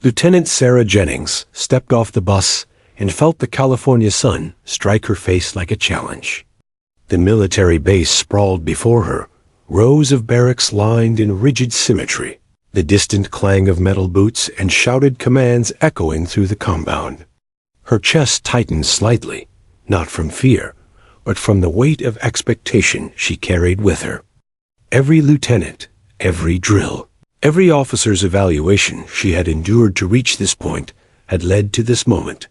Lieutenant Sarah Jennings stepped off the bus and felt the California sun strike her face like a challenge. The military base sprawled before her, rows of barracks lined in rigid symmetry, the distant clang of metal boots and shouted commands echoing through the compound. Her chest tightened slightly, not from fear, but from the weight of expectation she carried with her. Every lieutenant, every drill, every officer's evaluation she had endured to reach this point had led to this moment.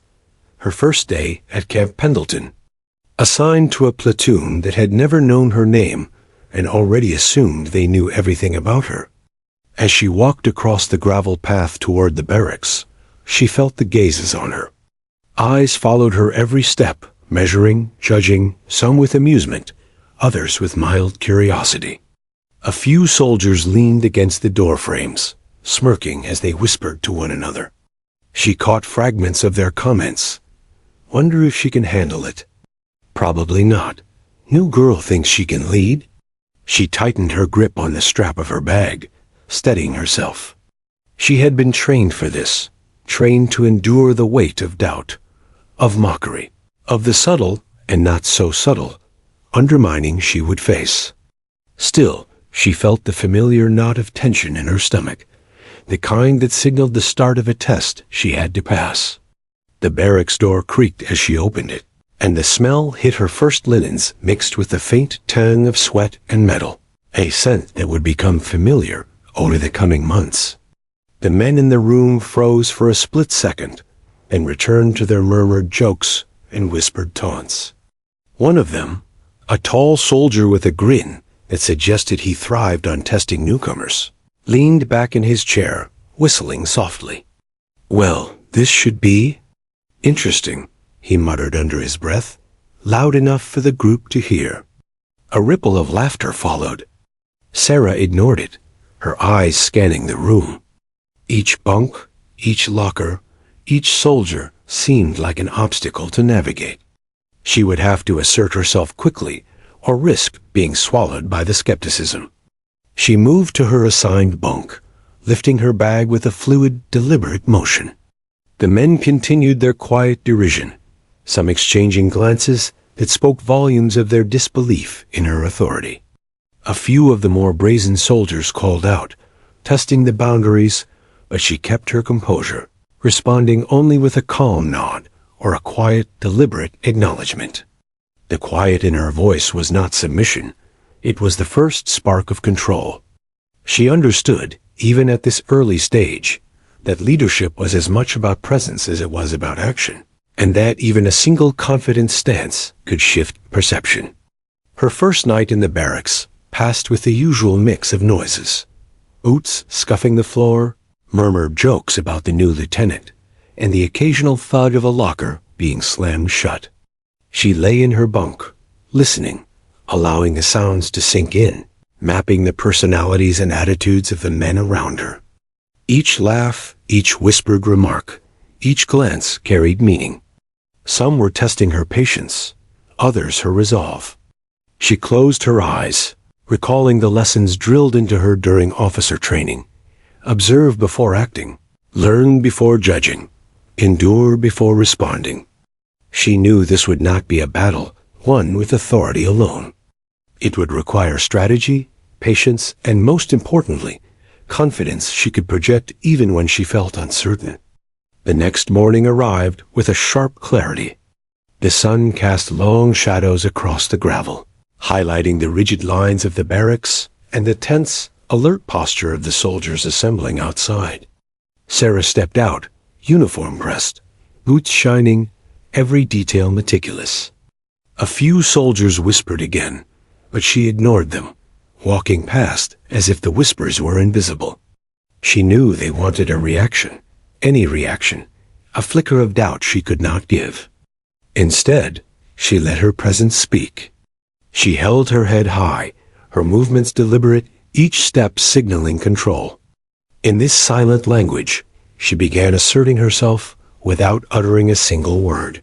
Her first day at Camp Pendleton, assigned to a platoon that had never known her name and already assumed they knew everything about her. As she walked across the gravel path toward the barracks, she felt the gazes on her. Eyes followed her every step, measuring, judging, some with amusement, others with mild curiosity. A few soldiers leaned against the door frames, smirking as they whispered to one another. She caught fragments of their comments. Wonder if she can handle it. Probably not. New girl thinks she can lead. She tightened her grip on the strap of her bag, steadying herself. She had been trained for this, trained to endure the weight of doubt, of mockery, of the subtle and not so subtle undermining she would face. Still, she felt the familiar knot of tension in her stomach, the kind that signaled the start of a test she had to pass. The barracks door creaked as she opened it, and the smell hit her first linens mixed with the faint tang of sweat and metal, a scent that would become familiar over the coming months. The men in the room froze for a split second and returned to their murmured jokes and whispered taunts. One of them, a tall soldier with a grin that suggested he thrived on testing newcomers, leaned back in his chair, whistling softly. "Well, this should be interesting," he muttered under his breath, loud enough for the group to hear. A ripple of laughter followed. Sarah ignored it, her eyes scanning the room. Each bunk, each locker, each soldier seemed like an obstacle to navigate. She would have to assert herself quickly or risk being swallowed by the skepticism. She moved to her assigned bunk, lifting her bag with a fluid, deliberate motion. The men continued their quiet derision, some exchanging glances that spoke volumes of their disbelief in her authority. A few of the more brazen soldiers called out, testing the boundaries, but she kept her composure, responding only with a calm nod or a quiet, deliberate acknowledgement. The quiet in her voice was not submission. It was the first spark of control. She understood, even at this early stage, that leadership was as much about presence as it was about action, and that even a single confident stance could shift perception. Her first night in the barracks passed with the usual mix of noises. Boots scuffing the floor, murmured jokes about the new lieutenant, and the occasional thud of a locker being slammed shut. She lay in her bunk, listening, allowing the sounds to sink in, mapping the personalities and attitudes of the men around her. Each laugh, each whispered remark, each glance carried meaning. Some were testing her patience, others her resolve. She closed her eyes, recalling the lessons drilled into her during officer training. Observe before acting, learn before judging, endure before responding. She knew this would not be a battle won with authority alone. It would require strategy, patience, and most importantly, confidence she could project even when she felt uncertain. The next morning arrived with a sharp clarity. The sun cast long shadows across the gravel, highlighting the rigid lines of the barracks and the tense, alert posture of the soldiers assembling outside. Sarah stepped out, uniform pressed, boots shining, every detail meticulous. A few soldiers whispered again, but she ignored them, walking past as if the whispers were invisible. She knew they wanted a reaction, any reaction, a flicker of doubt she could not give. Instead, she let her presence speak. She held her head high, her movements deliberate, each step signaling control. In this silent language, she began asserting herself without uttering a single word.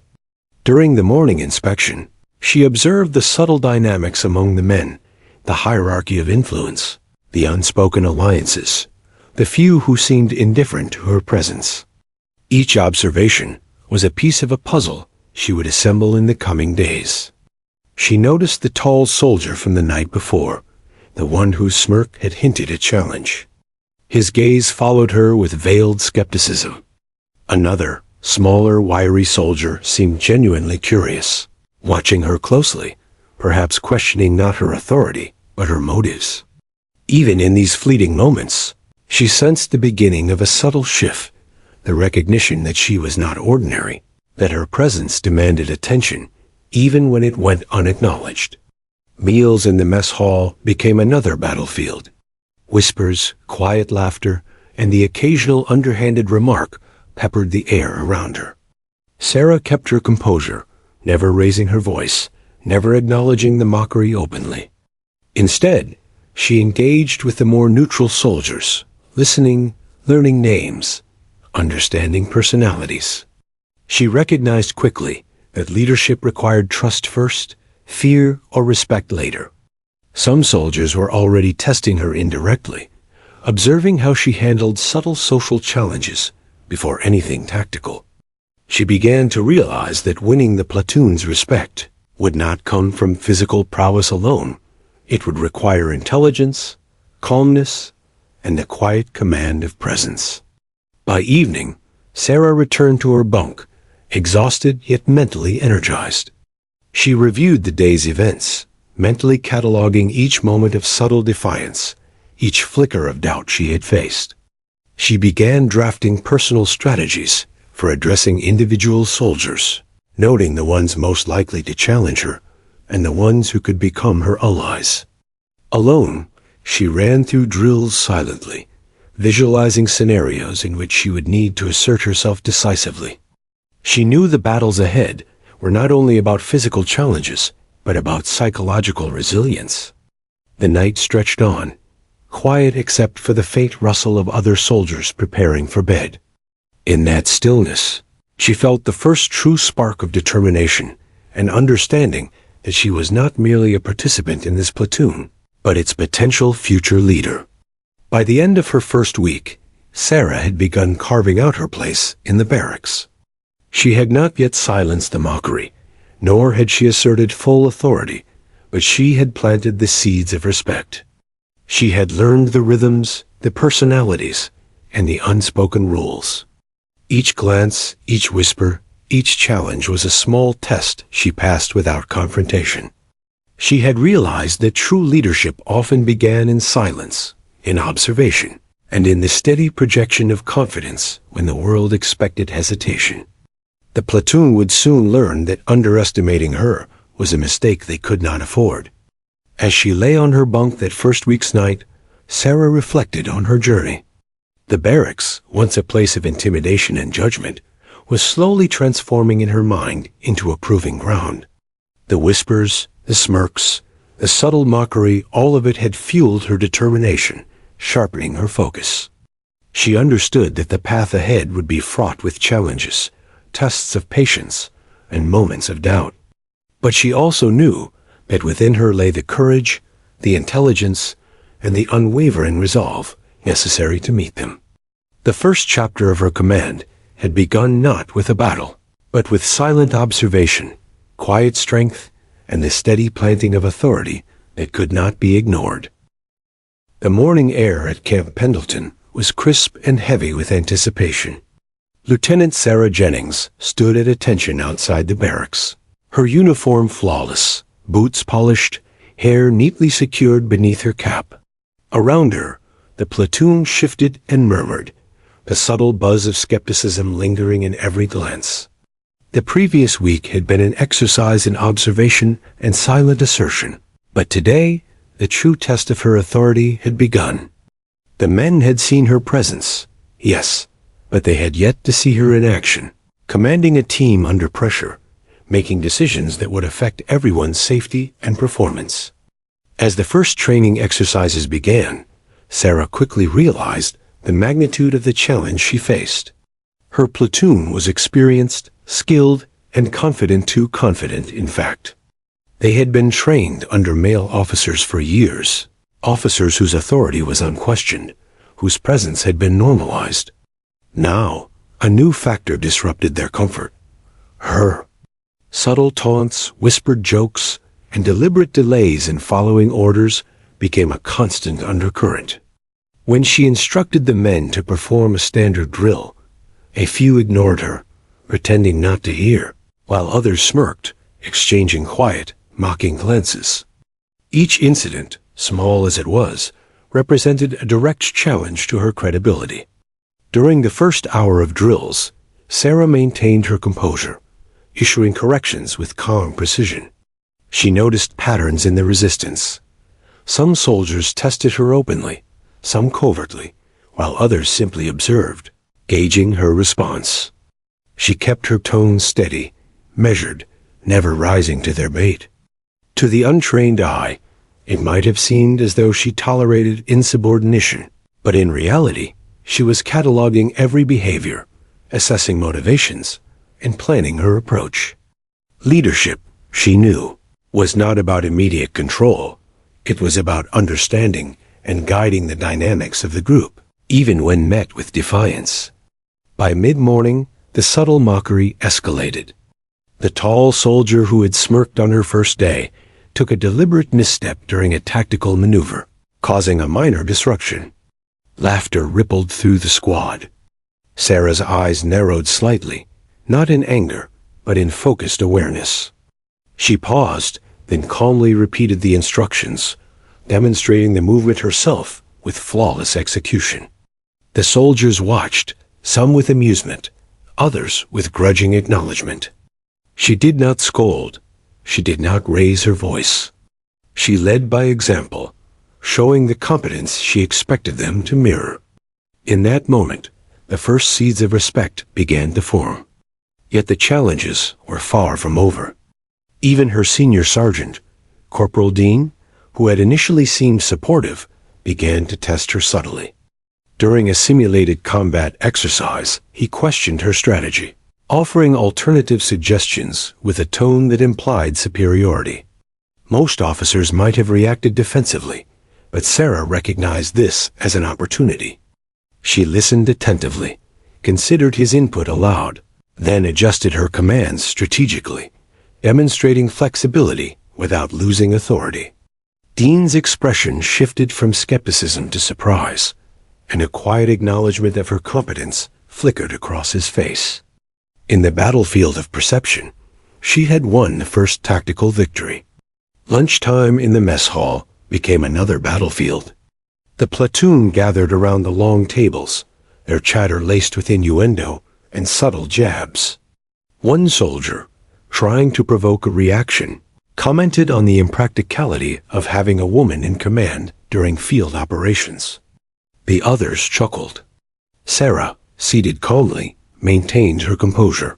During the morning inspection, she observed the subtle dynamics among the men, the hierarchy of influence, the unspoken alliances, the few who seemed indifferent to her presence. Each observation was a piece of a puzzle she would assemble in the coming days. She noticed the tall soldier from the night before, the one whose smirk had hinted a challenge. His gaze followed her with veiled skepticism. Another, smaller, wiry soldier seemed genuinely curious, watching her closely, perhaps questioning not her authority, but her motives. Even in these fleeting moments, she sensed the beginning of a subtle shift, the recognition that she was not ordinary, that her presence demanded attention, even when it went unacknowledged. Meals in the mess hall became another battlefield. Whispers, quiet laughter, and the occasional underhanded remark peppered the air around her. Sarah kept her composure, never raising her voice, never acknowledging the mockery openly. Instead, she engaged with the more neutral soldiers, listening, learning names, understanding personalities. She recognized quickly that leadership required trust first, fear or respect later. Some soldiers were already testing her indirectly, observing how she handled subtle social challenges before anything tactical. She began to realize that winning the platoon's respect would not come from physical prowess alone. It would require intelligence, calmness, and the quiet command of presence. By evening, Sarah returned to her bunk, exhausted yet mentally energized. She reviewed the day's events, mentally cataloging each moment of subtle defiance, each flicker of doubt she had faced. She began drafting personal strategies for addressing individual soldiers, noting the ones most likely to challenge her and the ones who could become her allies. Alone, she ran through drills silently, visualizing scenarios in which she would need to assert herself decisively. She knew the battles ahead were not only about physical challenges, but about psychological resilience. The night stretched on, quiet except for the faint rustle of other soldiers preparing for bed. In that stillness, she felt the first true spark of determination and understanding that she was not merely a participant in this platoon, but its potential future leader. By the end of her first week, Sarah had begun carving out her place in the barracks. She had not yet silenced the mockery, nor had she asserted full authority, but she had planted the seeds of respect. She had learned the rhythms, the personalities, and the unspoken rules. Each glance, each whisper, each challenge was a small test she passed without confrontation. She had realized that true leadership often began in silence, in observation, and in the steady projection of confidence when the world expected hesitation. The platoon would soon learn that underestimating her was a mistake they could not afford. As she lay on her bunk that first week's night, Sarah reflected on her journey. The barracks, once a place of intimidation and judgment, was slowly transforming in her mind into a proving ground. The whispers, the smirks, the subtle mockery, all of it had fueled her determination, sharpening her focus. She understood that the path ahead would be fraught with challenges, tests of patience, and moments of doubt. But she also knew that within her lay the courage, the intelligence, and the unwavering resolve necessary to meet them. The first chapter of her command had begun not with a battle, but with silent observation, quiet strength, and the steady planting of authority that could not be ignored. The morning air at Camp Pendleton was crisp and heavy with anticipation. Lieutenant Sarah Jennings stood at attention outside the barracks, her uniform flawless, boots polished, hair neatly secured beneath her cap. Around her, the platoon shifted and murmured, a subtle buzz of skepticism lingering in every glance. The previous week had been an exercise in observation and silent assertion, but today, the true test of her authority had begun. The men had seen her presence, yes, but they had yet to see her in action, commanding a team under pressure, making decisions that would affect everyone's safety and performance. As the first training exercises began, Sarah quickly realized the magnitude of the challenge she faced. Her platoon was experienced, skilled, and confident, too confident, in fact. They had been trained under male officers for years, officers whose authority was unquestioned, whose presence had been normalized. Now, a new factor disrupted their comfort. Her subtle taunts, whispered jokes, and deliberate delays in following orders became a constant undercurrent. When she instructed the men to perform a standard drill, a few ignored her, pretending not to hear, while others smirked, exchanging quiet, mocking glances. Each incident, small as it was, represented a direct challenge to her credibility. During the first hour of drills, Sarah maintained her composure, issuing corrections with calm precision. She noticed patterns in the resistance. Some soldiers tested her openly, some covertly, while others simply observed, gauging her response. She kept her tone steady, measured, never rising to their bait. To the untrained eye, it might have seemed as though she tolerated insubordination, but in reality, she was cataloging every behavior, assessing motivations, and planning her approach. Leadership, she knew, was not about immediate control. It was about understanding and guiding the dynamics of the group, even when met with defiance. By mid-morning, the subtle mockery escalated. The tall soldier who had smirked on her first day took a deliberate misstep during a tactical maneuver, causing a minor disruption. Laughter rippled through the squad. Sarah's eyes narrowed slightly, not in anger, but in focused awareness. She paused, then calmly repeated the instructions, demonstrating the movement herself with flawless execution. The soldiers watched, some with amusement, others with grudging acknowledgement. She did not scold. She did not raise her voice. She led by example, showing the competence she expected them to mirror. In that moment, the first seeds of respect began to form. Yet the challenges were far from over. Even her senior sergeant, Corporal Dean, who had initially seemed supportive, began to test her subtly. During a simulated combat exercise, he questioned her strategy, offering alternative suggestions with a tone that implied superiority. Most officers might have reacted defensively, but Sarah recognized this as an opportunity. She listened attentively, considered his input aloud, then adjusted her commands strategically, demonstrating flexibility without losing authority. Dean's expression shifted from skepticism to surprise, and a quiet acknowledgement of her competence flickered across his face. In the battlefield of perception, she had won the first tactical victory. Lunchtime in the mess hall became another battlefield. The platoon gathered around the long tables, their chatter laced with innuendo and subtle jabs. One soldier, trying to provoke a reaction, commented on the impracticality of having a woman in command during field operations. The others chuckled. Sarah, seated calmly, maintained her composure.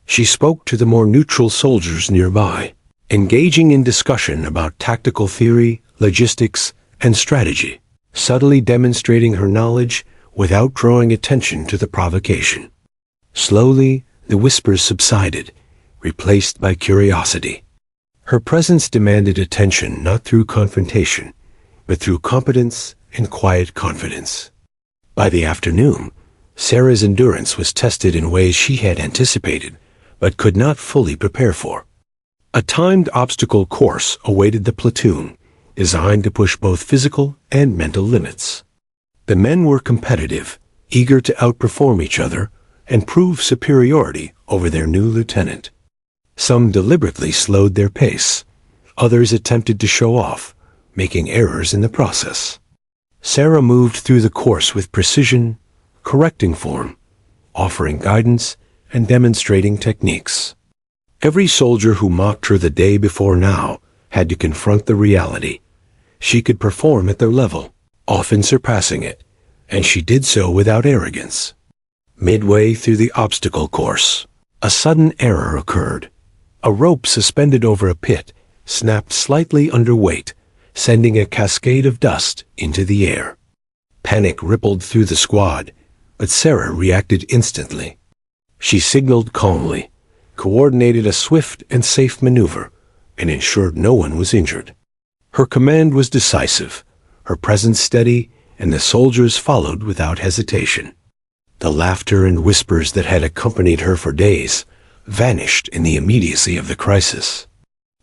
She spoke to the more neutral soldiers nearby, engaging in discussion about tactical theory, logistics, and strategy, subtly demonstrating her knowledge without drawing attention to the provocation. Slowly, the whispers subsided, replaced by curiosity. Her presence demanded attention not through confrontation, but through competence and quiet confidence. By the afternoon, Sarah's endurance was tested in ways she had anticipated, but could not fully prepare for. A timed obstacle course awaited the platoon, designed to push both physical and mental limits. The men were competitive, eager to outperform each other and prove superiority over their new lieutenant. Some deliberately slowed their pace. Others attempted to show off, making errors in the process. Sarah moved through the course with precision, correcting form, offering guidance, and demonstrating techniques. Every soldier who mocked her the day before now had to confront the reality. She could perform at their level, often surpassing it, and she did so without arrogance. Midway through the obstacle course, a sudden error occurred. A rope suspended over a pit snapped slightly under weight, sending a cascade of dust into the air. Panic rippled through the squad, but Sarah reacted instantly. She signaled calmly, coordinated a swift and safe maneuver, and ensured no one was injured. Her command was decisive, her presence steady, and the soldiers followed without hesitation. The laughter and whispers that had accompanied her for days vanished in the immediacy of the crisis.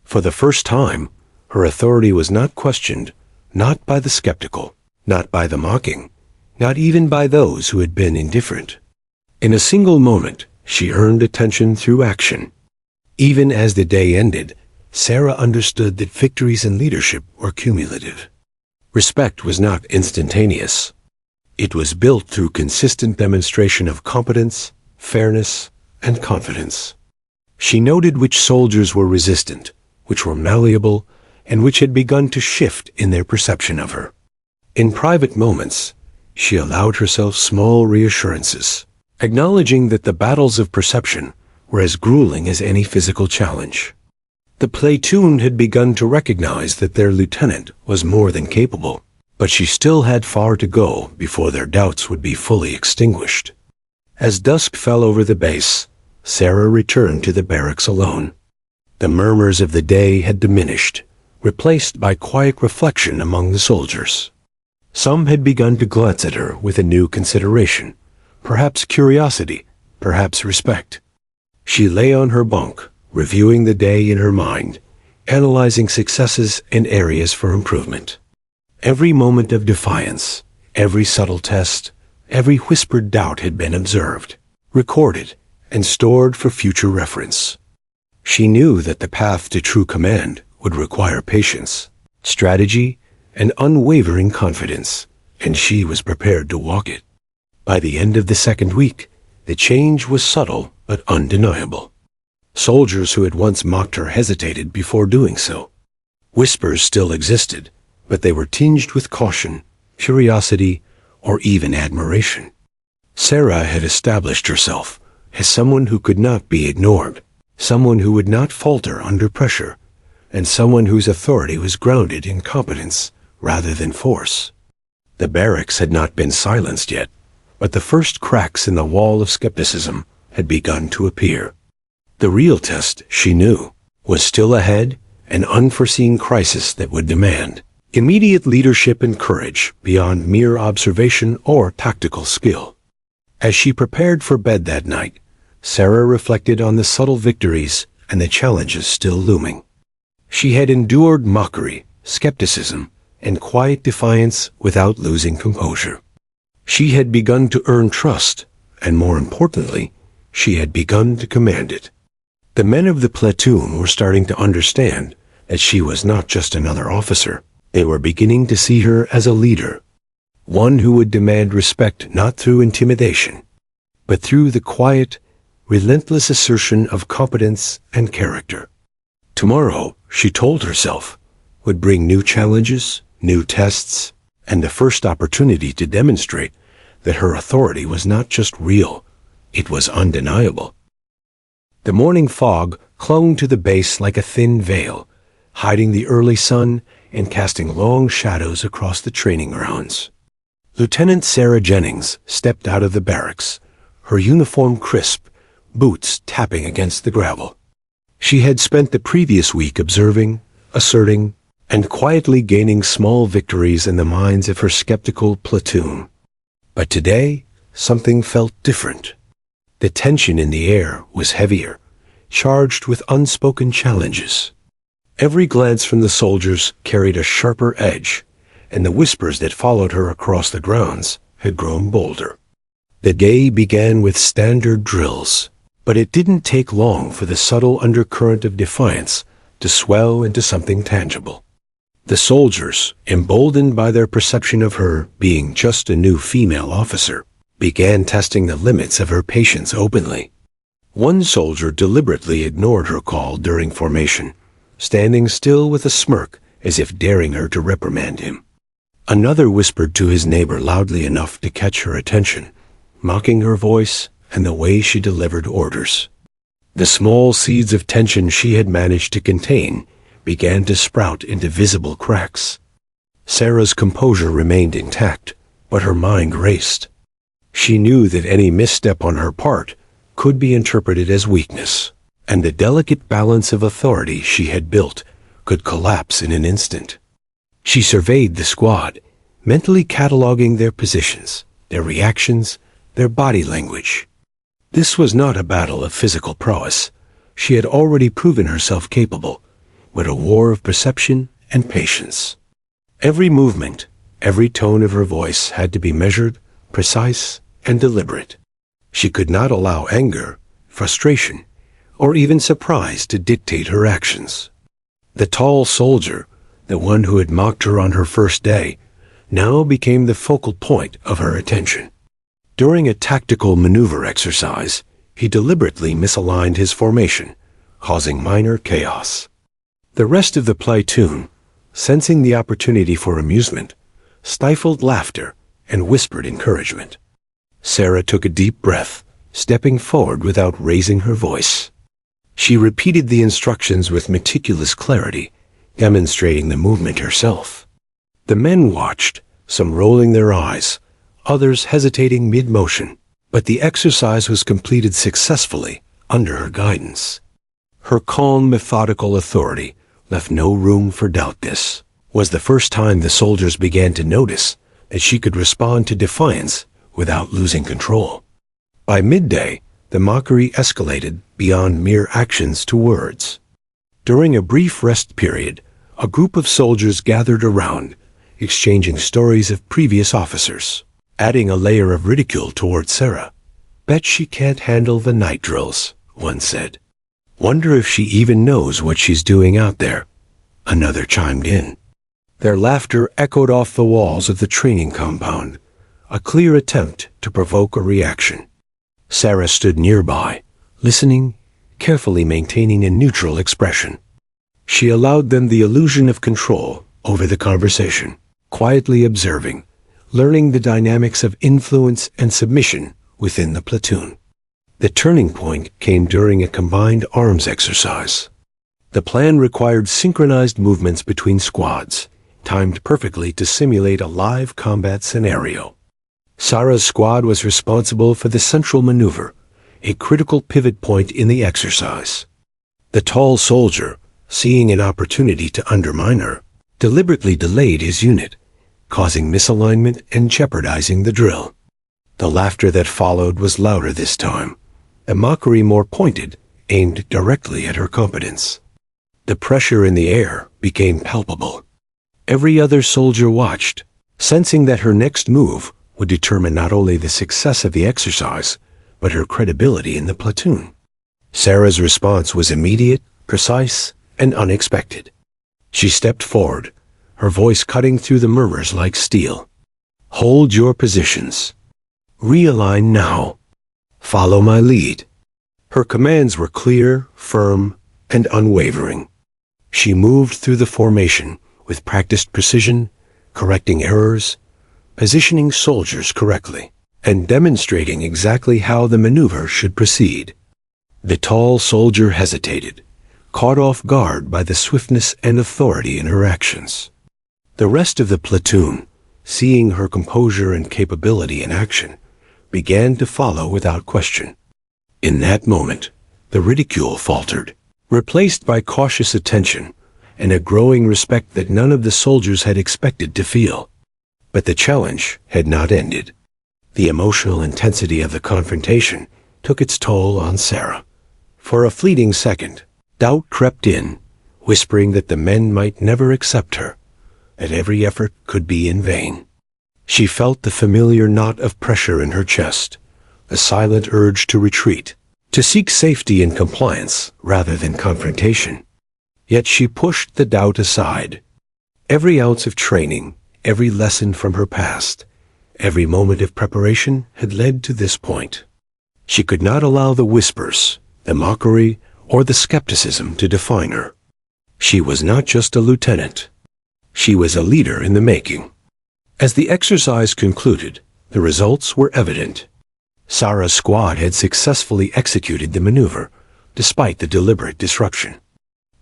For the first time, her authority was not questioned, not by the skeptical, not by the mocking, not even by those who had been indifferent. In a single moment, she earned attention through action. Even as the day ended, Sarah understood that victories in leadership were cumulative. Respect was not instantaneous. It was built through consistent demonstration of competence, fairness, and confidence. She noted which soldiers were resistant, which were malleable, and which had begun to shift in their perception of her. In private moments, she allowed herself small reassurances, acknowledging that the battles of perception were as grueling as any physical challenge. The platoon had begun to recognize that their lieutenant was more than capable, but she still had far to go before their doubts would be fully extinguished. As dusk fell over the base, Sarah returned to the barracks alone. The murmurs of the day had diminished, replaced by quiet reflection among the soldiers. Some had begun to glance at her with a new consideration, perhaps curiosity, perhaps respect. She lay on her bunk, reviewing the day in her mind, analyzing successes and areas for improvement. Every moment of defiance, every subtle test, every whispered doubt had been observed, recorded, and stored for future reference. She knew that the path to true command would require patience, strategy, and unwavering confidence, and she was prepared to walk it. By the end of the second week, the change was subtle but undeniable. Soldiers who had once mocked her hesitated before doing so. Whispers still existed, but they were tinged with caution, curiosity, or even admiration. Sarah had established herself as someone who could not be ignored, someone who would not falter under pressure, and someone whose authority was grounded in competence rather than force. The barracks had not been silenced yet, but the first cracks in the wall of skepticism had begun to appear. The real test, she knew, was still ahead, an unforeseen crisis that would demand immediate leadership and courage beyond mere observation or tactical skill. As she prepared for bed that night, Sarah reflected on the subtle victories and the challenges still looming. She had endured mockery, skepticism, and quiet defiance without losing composure. She had begun to earn trust, and more importantly, she had begun to command it. The men of the platoon were starting to understand that she was not just another officer. They were beginning to see her as a leader, one who would demand respect not through intimidation, but through the quiet, relentless assertion of competence and character. Tomorrow, she told herself, would bring new challenges, new tests, and the first opportunity to demonstrate that her authority was not just real, it was undeniable. The morning fog clung to the base like a thin veil, hiding the early sun and casting long shadows across the training grounds. Lieutenant Sarah Jennings stepped out of the barracks, her uniform crisp, boots tapping against the gravel. She had spent the previous week observing, asserting, and quietly gaining small victories in the minds of her skeptical platoon. But today, something felt different. The tension in the air was heavier, charged with unspoken challenges. Every glance from the soldiers carried a sharper edge, and the whispers that followed her across the grounds had grown bolder. The day began with standard drills, but it didn't take long for the subtle undercurrent of defiance to swell into something tangible. The soldiers, emboldened by their perception of her being just a new female officer, began testing the limits of her patience openly. One soldier deliberately ignored her call during formation, standing still with a smirk as if daring her to reprimand him. Another whispered to his neighbor loudly enough to catch her attention, mocking her voice and the way she delivered orders. The small seeds of tension she had managed to contain began to sprout into visible cracks. Sarah's composure remained intact, but her mind raced. She knew that any misstep on her part could be interpreted as weakness, and the delicate balance of authority she had built could collapse in an instant. She surveyed the squad, mentally cataloging their positions, their reactions, their body language. This was not a battle of physical prowess. She had already proven herself capable, but a war of perception and patience. Every movement, every tone of her voice had to be measured, precise, and deliberate. She could not allow anger, frustration, or even surprise to dictate her actions. The tall soldier, the one who had mocked her on her first day, now became the focal point of her attention. During a tactical maneuver exercise, he deliberately misaligned his formation, causing minor chaos. The rest of the platoon, sensing the opportunity for amusement, stifled laughter and whispered encouragement. Sarah took a deep breath, stepping forward without raising her voice. She repeated the instructions with meticulous clarity, demonstrating the movement herself. The men watched, some rolling their eyes, others hesitating mid-motion, but the exercise was completed successfully under her guidance. Her calm, methodical authority left no room for doubt. This was the first time the soldiers began to notice that she could respond to defiance without losing control. By midday, the mockery escalated beyond mere actions to words. During a brief rest period, a group of soldiers gathered around, exchanging stories of previous officers, adding a layer of ridicule toward Sarah. "Bet she can't handle the night drills," one said. "Wonder if she even knows what she's doing out there," another chimed in. Their laughter echoed off the walls of the training compound, a clear attempt to provoke a reaction. Sarah stood nearby, listening, carefully maintaining a neutral expression. She allowed them the illusion of control over the conversation, quietly observing, learning the dynamics of influence and submission within the platoon. The turning point came during a combined arms exercise. The plan required synchronized movements between squads, timed perfectly to simulate a live combat scenario. Sarah's squad was responsible for the central maneuver, a critical pivot point in the exercise. The tall soldier, seeing an opportunity to undermine her, deliberately delayed his unit, causing misalignment and jeopardizing the drill. The laughter that followed was louder this time, a mockery more pointed, aimed directly at her competence. The pressure in the air became palpable. Every other soldier watched, sensing that her next move would determine not only the success of the exercise, but her credibility in the platoon. Sarah's response was immediate, precise, and unexpected. She stepped forward, her voice cutting through the murmurs like steel. "Hold your positions. Realign now. Follow my lead." Her commands were clear, firm, and unwavering. She moved through the formation with practiced precision, correcting errors, positioning soldiers correctly, and demonstrating exactly how the maneuver should proceed. The tall soldier hesitated, caught off guard by the swiftness and authority in her actions. The rest of the platoon, seeing her composure and capability in action, began to follow without question. In that moment, the ridicule faltered, replaced by cautious attention and a growing respect that none of the soldiers had expected to feel. But the challenge had not ended. The emotional intensity of the confrontation took its toll on Sarah. For a fleeting second, doubt crept in, whispering that the men might never accept her, that every effort could be in vain. She felt the familiar knot of pressure in her chest, a silent urge to retreat, to seek safety and compliance rather than confrontation. Yet she pushed the doubt aside. Every ounce of training, every lesson from her past, every moment of preparation had led to this point. She could not allow the whispers, the mockery, or the skepticism to define her. She was not just a lieutenant. She was a leader in the making. As the exercise concluded, the results were evident. Sarah's squad had successfully executed the maneuver, despite the deliberate disruption.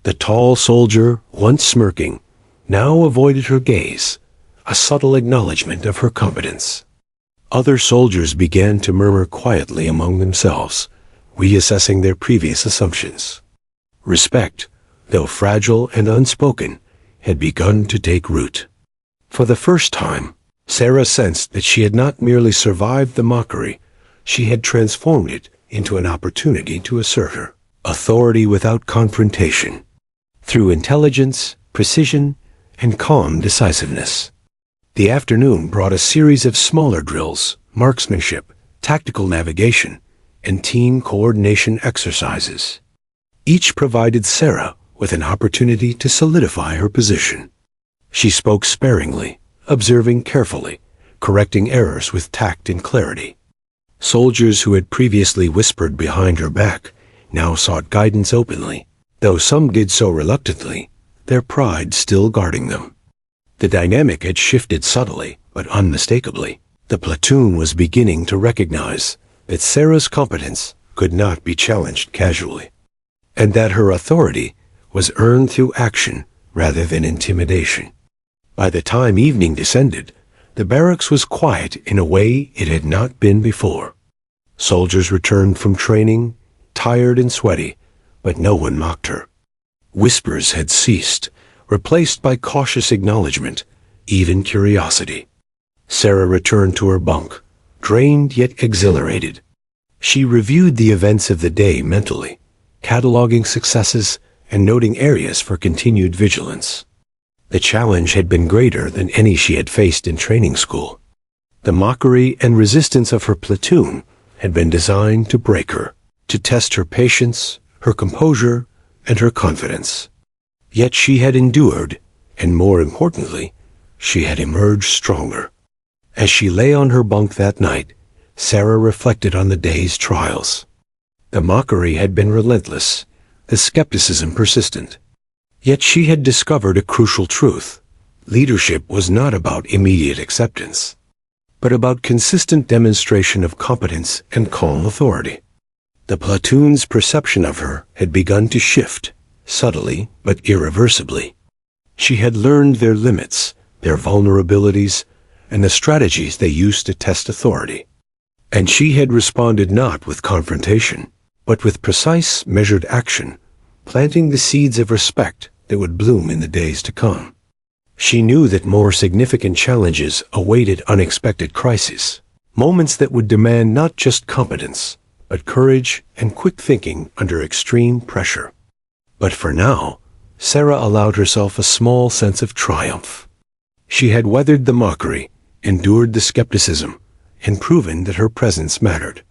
The tall soldier, once smirking, now avoided her gaze, a subtle acknowledgement of her competence. Other soldiers began to murmur quietly among themselves, reassessing their previous assumptions. Respect, though fragile and unspoken, had begun to take root. For the first time, Sarah sensed that she had not merely survived the mockery, she had transformed it into an opportunity to assert her authority without confrontation, through intelligence, precision, and calm decisiveness. The afternoon brought a series of smaller drills, marksmanship, tactical navigation, and team coordination exercises. Each provided Sarah with an opportunity to solidify her position. She spoke sparingly, observing carefully, correcting errors with tact and clarity. Soldiers who had previously whispered behind her back now sought guidance openly, though some did so reluctantly, their pride still guarding them. The dynamic had shifted subtly, but unmistakably. The platoon was beginning to recognize that Sarah's competence could not be challenged casually, and that her authority was earned through action rather than intimidation. By the time evening descended, the barracks was quiet in a way it had not been before. Soldiers returned from training, tired and sweaty, but no one mocked her. Whispers had ceased, replaced by cautious acknowledgement, even curiosity. Sarah returned to her bunk, drained yet exhilarated. She reviewed the events of the day mentally, cataloging successes and noting areas for continued vigilance. The challenge had been greater than any she had faced in training school. The mockery and resistance of her platoon had been designed to break her, to test her patience, her composure, and her confidence. Yet she had endured, and more importantly, she had emerged stronger. As she lay on her bunk that night, Sarah reflected on the day's trials. The mockery had been relentless, the skepticism persistent. Yet she had discovered a crucial truth. Leadership was not about immediate acceptance, but about consistent demonstration of competence and calm authority. The platoon's perception of her had begun to shift, subtly but irreversibly. She had learned their limits, their vulnerabilities, and the strategies they used to test authority. And she had responded not with confrontation, but with precise, measured action, planting the seeds of respect that would bloom in the days to come. She knew that more significant challenges awaited unexpected crises, moments that would demand not just competence, but courage and quick thinking under extreme pressure. But for now, Sarah allowed herself a small sense of triumph. She had weathered the mockery, endured the skepticism, and proven that her presence mattered.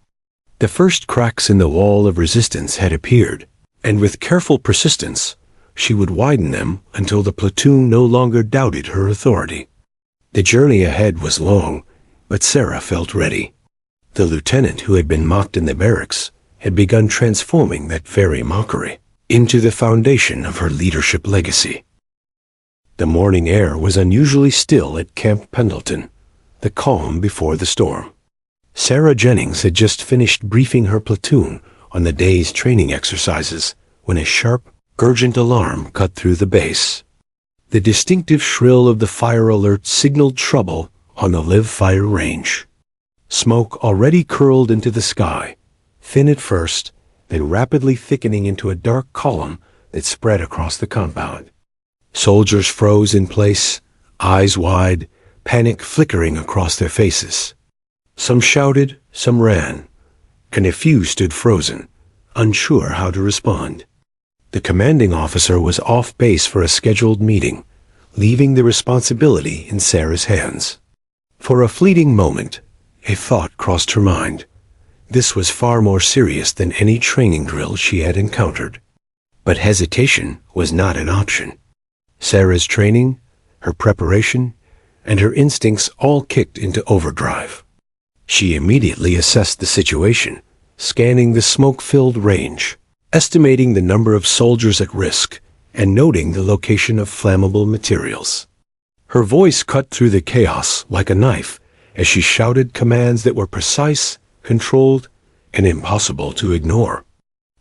The first cracks in the wall of resistance had appeared, and with careful persistence, she would widen them until the platoon no longer doubted her authority. The journey ahead was long, but Sarah felt ready. The lieutenant who had been mocked in the barracks had begun transforming that very mockery into the foundation of her leadership legacy. The morning air was unusually still at Camp Pendleton, the calm before the storm. Sarah Jennings had just finished briefing her platoon on the day's training exercises when a sharp, urgent alarm cut through the base. The distinctive shrill of the fire alert signaled trouble on the live fire range. Smoke already curled into the sky, thin at first, then rapidly thickening into a dark column that spread across the compound. Soldiers froze in place, eyes wide, panic flickering across their faces. Some shouted, some ran, and a few stood frozen, unsure how to respond. The commanding officer was off base for a scheduled meeting, leaving the responsibility in Sarah's hands. For a fleeting moment, a thought crossed her mind. This was far more serious than any training drill she had encountered. But hesitation was not an option. Sarah's training, her preparation, and her instincts all kicked into overdrive. She immediately assessed the situation, scanning the smoke-filled range, estimating the number of soldiers at risk, and noting the location of flammable materials. Her voice cut through the chaos like a knife as she shouted commands that were precise, controlled, and impossible to ignore.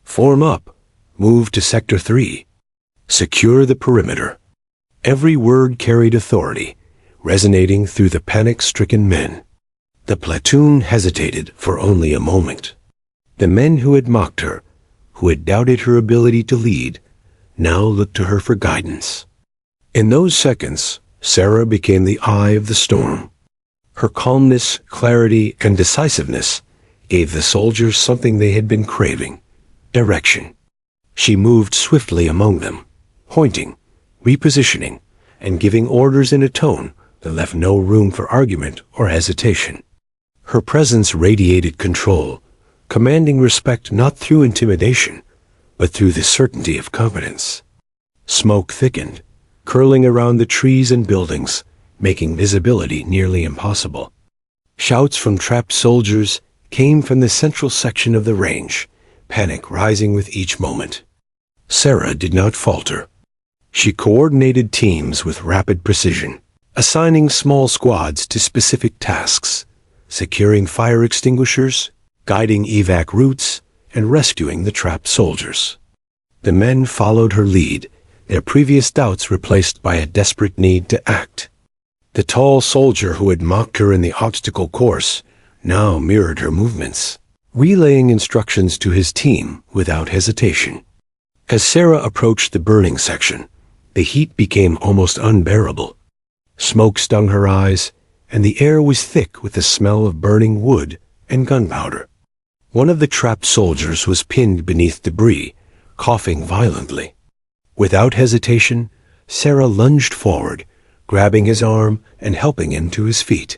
Form up. Move to Sector 3. Secure the perimeter. Every word carried authority, resonating through the panic-stricken men. The platoon hesitated for only a moment. The men who had mocked her, who had doubted her ability to lead, now looked to her for guidance. In those seconds, Sarah became the eye of the storm. Her calmness, clarity, and decisiveness gave the soldiers something they had been craving: direction. She moved swiftly among them, pointing, repositioning, and giving orders in a tone that left no room for argument or hesitation. Her presence radiated control, commanding respect not through intimidation, but through the certainty of competence. Smoke thickened, curling around the trees and buildings, making visibility nearly impossible. Shouts from trapped soldiers came from the central section of the range, panic rising with each moment. Sarah did not falter. She coordinated teams with rapid precision, assigning small squads to specific tasks, securing fire extinguishers, guiding evac routes, and rescuing the trapped soldiers. The men followed her lead, their previous doubts replaced by a desperate need to act. The tall soldier who had mocked her in the obstacle course now mirrored her movements, relaying instructions to his team without hesitation. As Sarah approached the burning section, the heat became almost unbearable. Smoke stung her eyes, and the air was thick with the smell of burning wood and gunpowder. One of the trapped soldiers was pinned beneath debris, coughing violently. Without hesitation, Sarah lunged forward, grabbing his arm and helping him to his feet.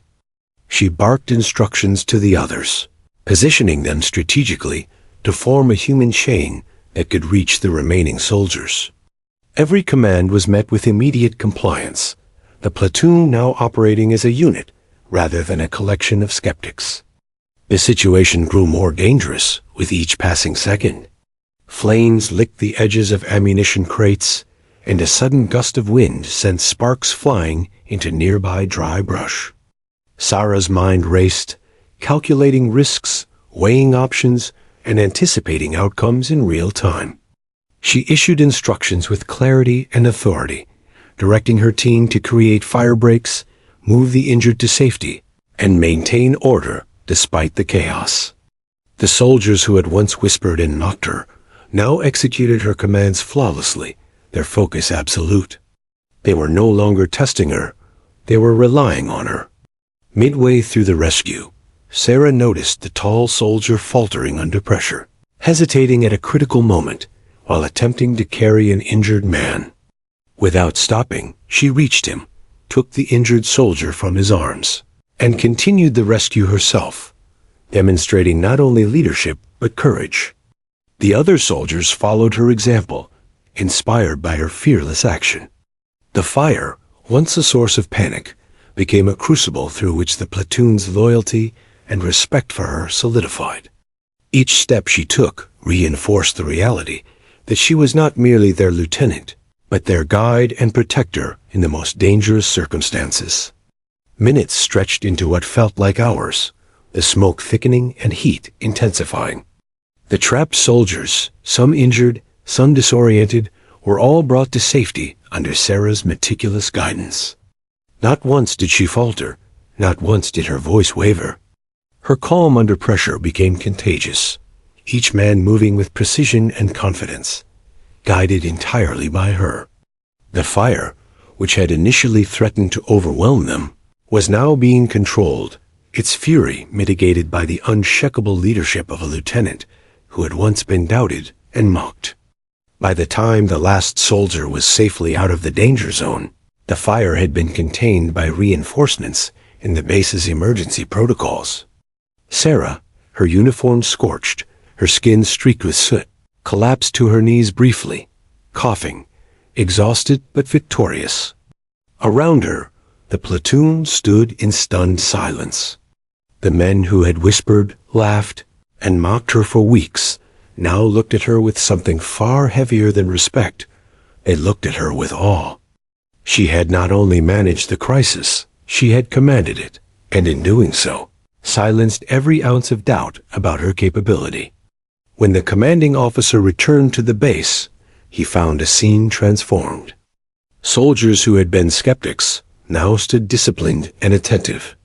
She barked instructions to the others, positioning them strategically to form a human chain that could reach the remaining soldiers. Every command was met with immediate compliance, the platoon now operating as a unit rather than a collection of skeptics. The situation grew more dangerous with each passing second. Flames licked the edges of ammunition crates, and a sudden gust of wind sent sparks flying into nearby dry brush. Sarah's mind raced, calculating risks, weighing options, and anticipating outcomes in real time. She issued instructions with clarity and authority, directing her team to create fire breaks, move the injured to safety, and maintain order despite the chaos. The soldiers who had once whispered and mocked her now executed her commands flawlessly, their focus absolute. They were no longer testing her, they were relying on her. Midway through the rescue, Sarah noticed the tall soldier faltering under pressure, hesitating at a critical moment while attempting to carry an injured man. Without stopping, she reached him, took the injured soldier from his arms, and continued the rescue herself, demonstrating not only leadership but courage. The other soldiers followed her example, inspired by her fearless action. The fire, once a source of panic, became a crucible through which the platoon's loyalty and respect for her solidified. Each step she took reinforced the reality that she was not merely their lieutenant, but their guide and protector in the most dangerous circumstances. Minutes stretched into what felt like hours, the smoke thickening and heat intensifying. The trapped soldiers, some injured, some disoriented, were all brought to safety under Sarah's meticulous guidance. Not once did she falter, not once did her voice waver. Her calm under pressure became contagious, each man moving with precision and confidence, guided entirely by her. The fire, which had initially threatened to overwhelm them, was now being controlled, its fury mitigated by the unshakable leadership of a lieutenant who had once been doubted and mocked. By the time the last soldier was safely out of the danger zone, the fire had been contained by reinforcements in the base's emergency protocols. Sarah, her uniform scorched, her skin streaked with soot, collapsed to her knees briefly, coughing, exhausted but victorious. Around her, the platoon stood in stunned silence. The men who had whispered, laughed, and mocked her for weeks now looked at her with something far heavier than respect. They looked at her with awe. She had not only managed the crisis, she had commanded it, and in doing so, silenced every ounce of doubt about her capability. When the commanding officer returned to the base, he found a scene transformed. Soldiers who had been skeptics now stood disciplined and attentive.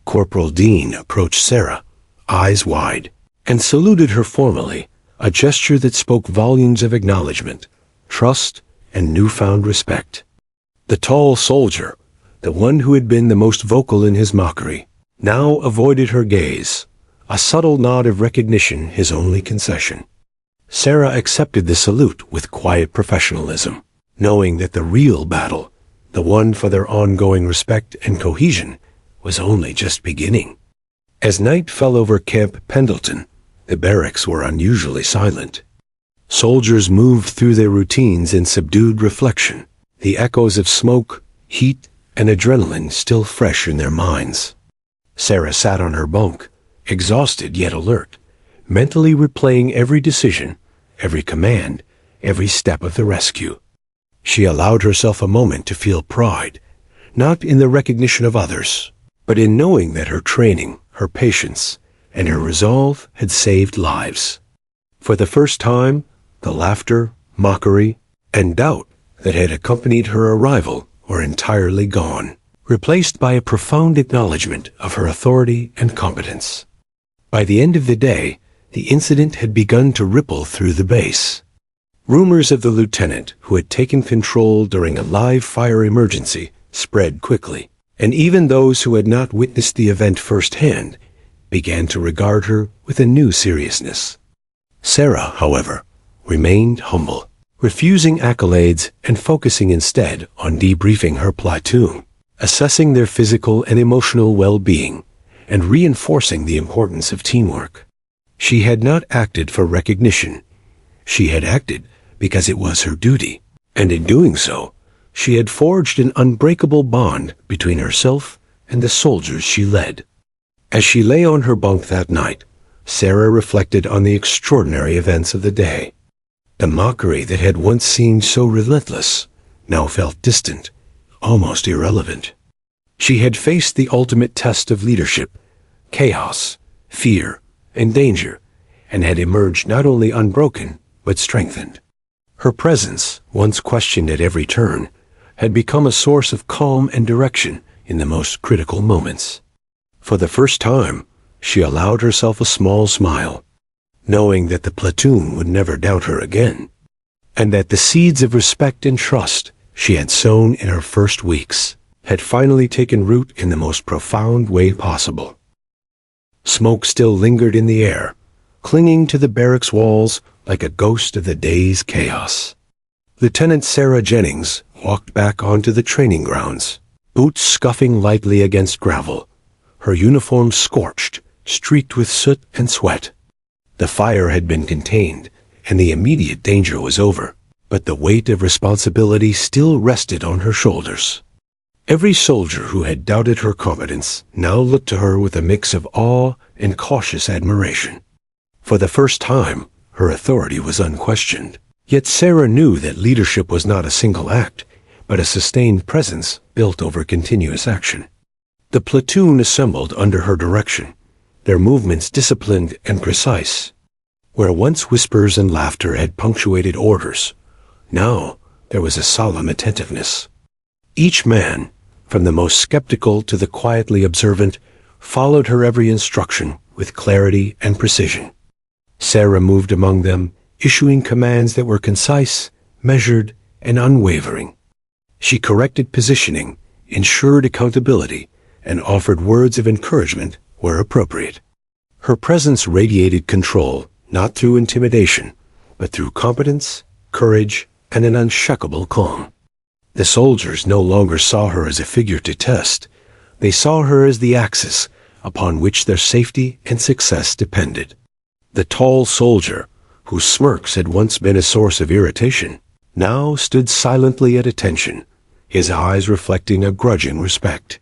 Corporal Dean approached Sarah, eyes wide, and saluted her formally, a gesture that spoke volumes of acknowledgement, trust, and newfound respect. The tall soldier, the one who had been the most vocal in his mockery, now avoided her gaze, a subtle nod of recognition his only concession. Sarah accepted the salute with quiet professionalism, knowing that the real battle, the one for their ongoing respect and cohesion, was only just beginning. As night fell over Camp Pendleton, the barracks were unusually silent. Soldiers moved through their routines in subdued reflection, the echoes of smoke, heat, and adrenaline still fresh in their minds. Sarah sat on her bunk, exhausted yet alert, mentally replaying every decision, every command, every step of the rescue. She allowed herself a moment to feel pride, not in the recognition of others, but in knowing that her training, her patience, and her resolve had saved lives. For the first time, the laughter, mockery, and doubt that had accompanied her arrival were entirely gone, replaced by a profound acknowledgement of her authority and competence. By the end of the day, the incident had begun to ripple through the base. Rumors of the lieutenant who had taken control during a live fire emergency spread quickly, and even those who had not witnessed the event firsthand began to regard her with a new seriousness. Sarah, however, remained humble, refusing accolades and focusing instead on debriefing her platoon, assessing their physical and emotional well-being, and reinforcing the importance of teamwork. She had not acted for recognition. She had acted because it was her duty, and in doing so, she had forged an unbreakable bond between herself and the soldiers she led. As she lay on her bunk that night, Sarah reflected on the extraordinary events of the day. The mockery that had once seemed so relentless now felt distant, almost irrelevant. She had faced the ultimate test of leadership, chaos, fear, and danger, and had emerged not only unbroken, but strengthened. Her presence, once questioned at every turn, had become a source of calm and direction in the most critical moments. For the first time, she allowed herself a small smile, knowing that the platoon would never doubt her again, and that the seeds of respect and trust she had sown in her first weeks had finally taken root in the most profound way possible. Smoke still lingered in the air, clinging to the barracks walls like a ghost of the day's chaos. Lieutenant Sarah Jennings walked back onto the training grounds, boots scuffing lightly against gravel, her uniform scorched, streaked with soot and sweat. The fire had been contained, and the immediate danger was over, but the weight of responsibility still rested on her shoulders. Every soldier who had doubted her competence now looked to her with a mix of awe and cautious admiration. For the first time, her authority was unquestioned. Yet Sarah knew that leadership was not a single act, but a sustained presence built over continuous action. The platoon assembled under her direction, their movements disciplined and precise. Where once whispers and laughter had punctuated orders, now there was a solemn attentiveness. Each man, from the most skeptical to the quietly observant, followed her every instruction with clarity and precision. Sarah moved among them, issuing commands that were concise, measured, and unwavering. She corrected positioning, ensured accountability, and offered words of encouragement where appropriate. Her presence radiated control, not through intimidation, but through competence, courage, and an unshakable calm. The soldiers no longer saw her as a figure to test. They saw her as the axis upon which their safety and success depended. The tall soldier, whose smirks had once been a source of irritation, now stood silently at attention, his eyes reflecting a grudging respect.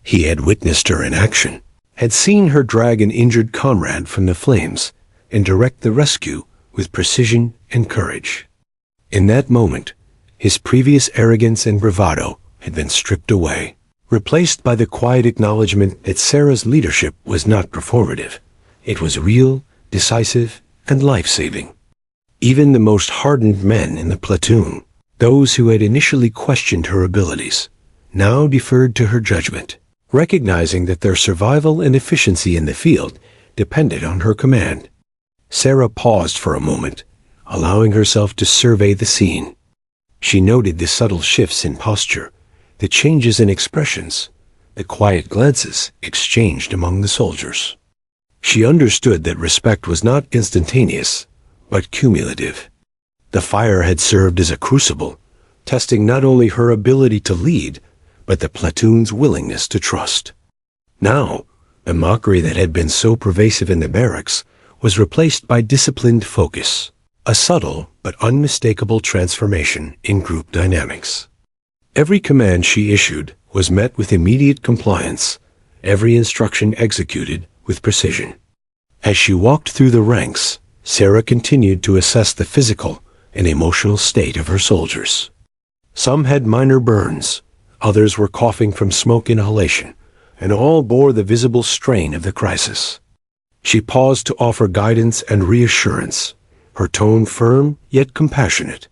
He had witnessed her in action, had seen her drag an injured comrade from the flames, and direct the rescue with precision and courage. In that moment, his previous arrogance and bravado had been stripped away, replaced by the quiet acknowledgement that Sarah's leadership was not performative. It was real, decisive, and life-saving. Even the most hardened men in the platoon, those who had initially questioned her abilities, now deferred to her judgment, recognizing that their survival and efficiency in the field depended on her command. Sarah paused for a moment, allowing herself to survey the scene. She noted the subtle shifts in posture, the changes in expressions, the quiet glances exchanged among the soldiers. She understood that respect was not instantaneous, but cumulative. The fire had served as a crucible, testing not only her ability to lead, but the platoon's willingness to trust. Now, the mockery that had been so pervasive in the barracks was replaced by disciplined focus, a subtle but unmistakable transformation in group dynamics. Every command she issued was met with immediate compliance, every instruction executed with precision. As she walked through the ranks, Sarah continued to assess the physical and emotional state of her soldiers. Some had minor burns, others were coughing from smoke inhalation, and all bore the visible strain of the crisis. She paused to offer guidance and reassurance, her tone firm yet compassionate.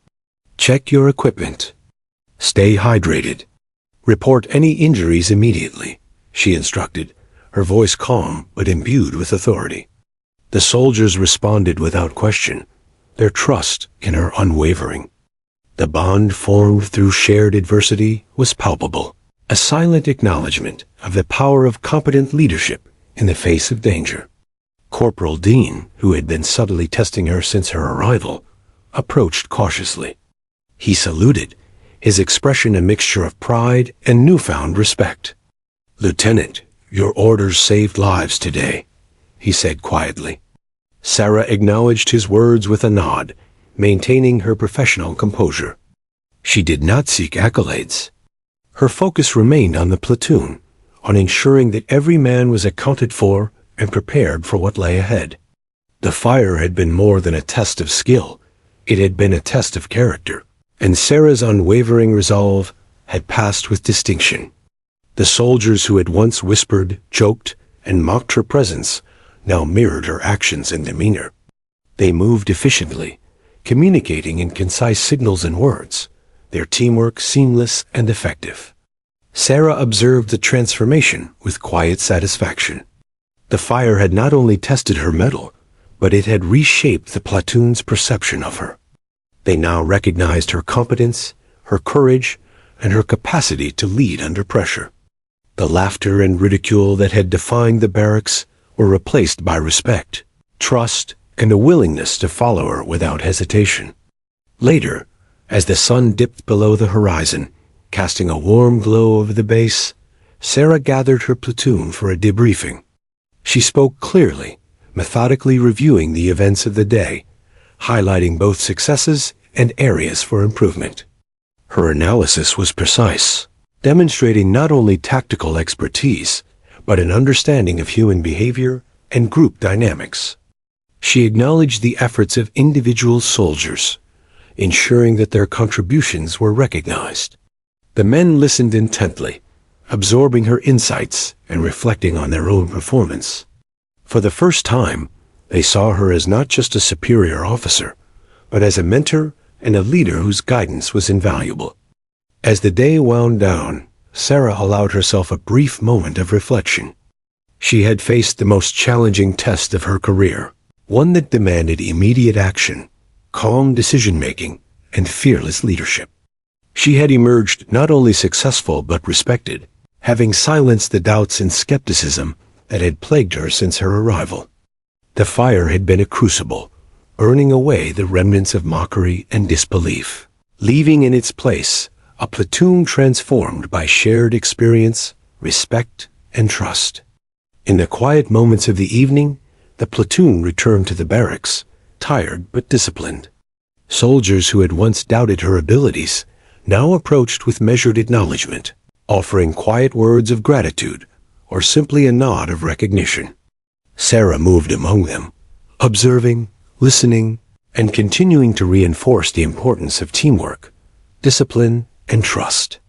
Check your equipment. Stay hydrated. Report any injuries immediately, she instructed, her voice calm but imbued with authority. The soldiers responded without question, their trust in her unwavering. The bond formed through shared adversity was palpable, a silent acknowledgement of the power of competent leadership in the face of danger. Corporal Dean, who had been subtly testing her since her arrival, approached cautiously. He saluted, his expression a mixture of pride and newfound respect. "Lieutenant, your orders saved lives today," he said quietly. Sarah acknowledged his words with a nod, maintaining her professional composure. She did not seek accolades. Her focus remained on the platoon, on ensuring that every man was accounted for and prepared for what lay ahead. The fire had been more than a test of skill. It had been a test of character, and Sarah's unwavering resolve had passed with distinction. The soldiers who had once whispered, joked, and mocked her presence now mirrored her actions and demeanor. They moved efficiently, communicating in concise signals and words, their teamwork seamless and effective. Sarah observed the transformation with quiet satisfaction. The fire had not only tested her mettle, but it had reshaped the platoon's perception of her. They now recognized her competence, her courage, and her capacity to lead under pressure. The laughter and ridicule that had defined the barracks were replaced by respect, trust, and a willingness to follow her without hesitation. Later, as the sun dipped below the horizon, casting a warm glow over the base, Sarah gathered her platoon for a debriefing. She spoke clearly, methodically reviewing the events of the day, highlighting both successes and areas for improvement. Her analysis was precise, demonstrating not only tactical expertise, but an understanding of human behavior and group dynamics. She acknowledged the efforts of individual soldiers, ensuring that their contributions were recognized. The men listened intently, absorbing her insights and reflecting on their own performance. For the first time, they saw her as not just a superior officer, but as a mentor and a leader whose guidance was invaluable. As the day wound down, Sarah allowed herself a brief moment of reflection. She had faced the most challenging test of her career, one that demanded immediate action, calm decision-making, and fearless leadership. She had emerged not only successful but respected, having silenced the doubts and skepticism that had plagued her since her arrival. The fire had been a crucible, burning away the remnants of mockery and disbelief, leaving in its place a platoon transformed by shared experience, respect, and trust. In the quiet moments of the evening, the platoon returned to the barracks, tired but disciplined. Soldiers who had once doubted her abilities now approached with measured acknowledgement, offering quiet words of gratitude or simply a nod of recognition. Sarah moved among them, observing, listening, and continuing to reinforce the importance of teamwork, discipline, and trust.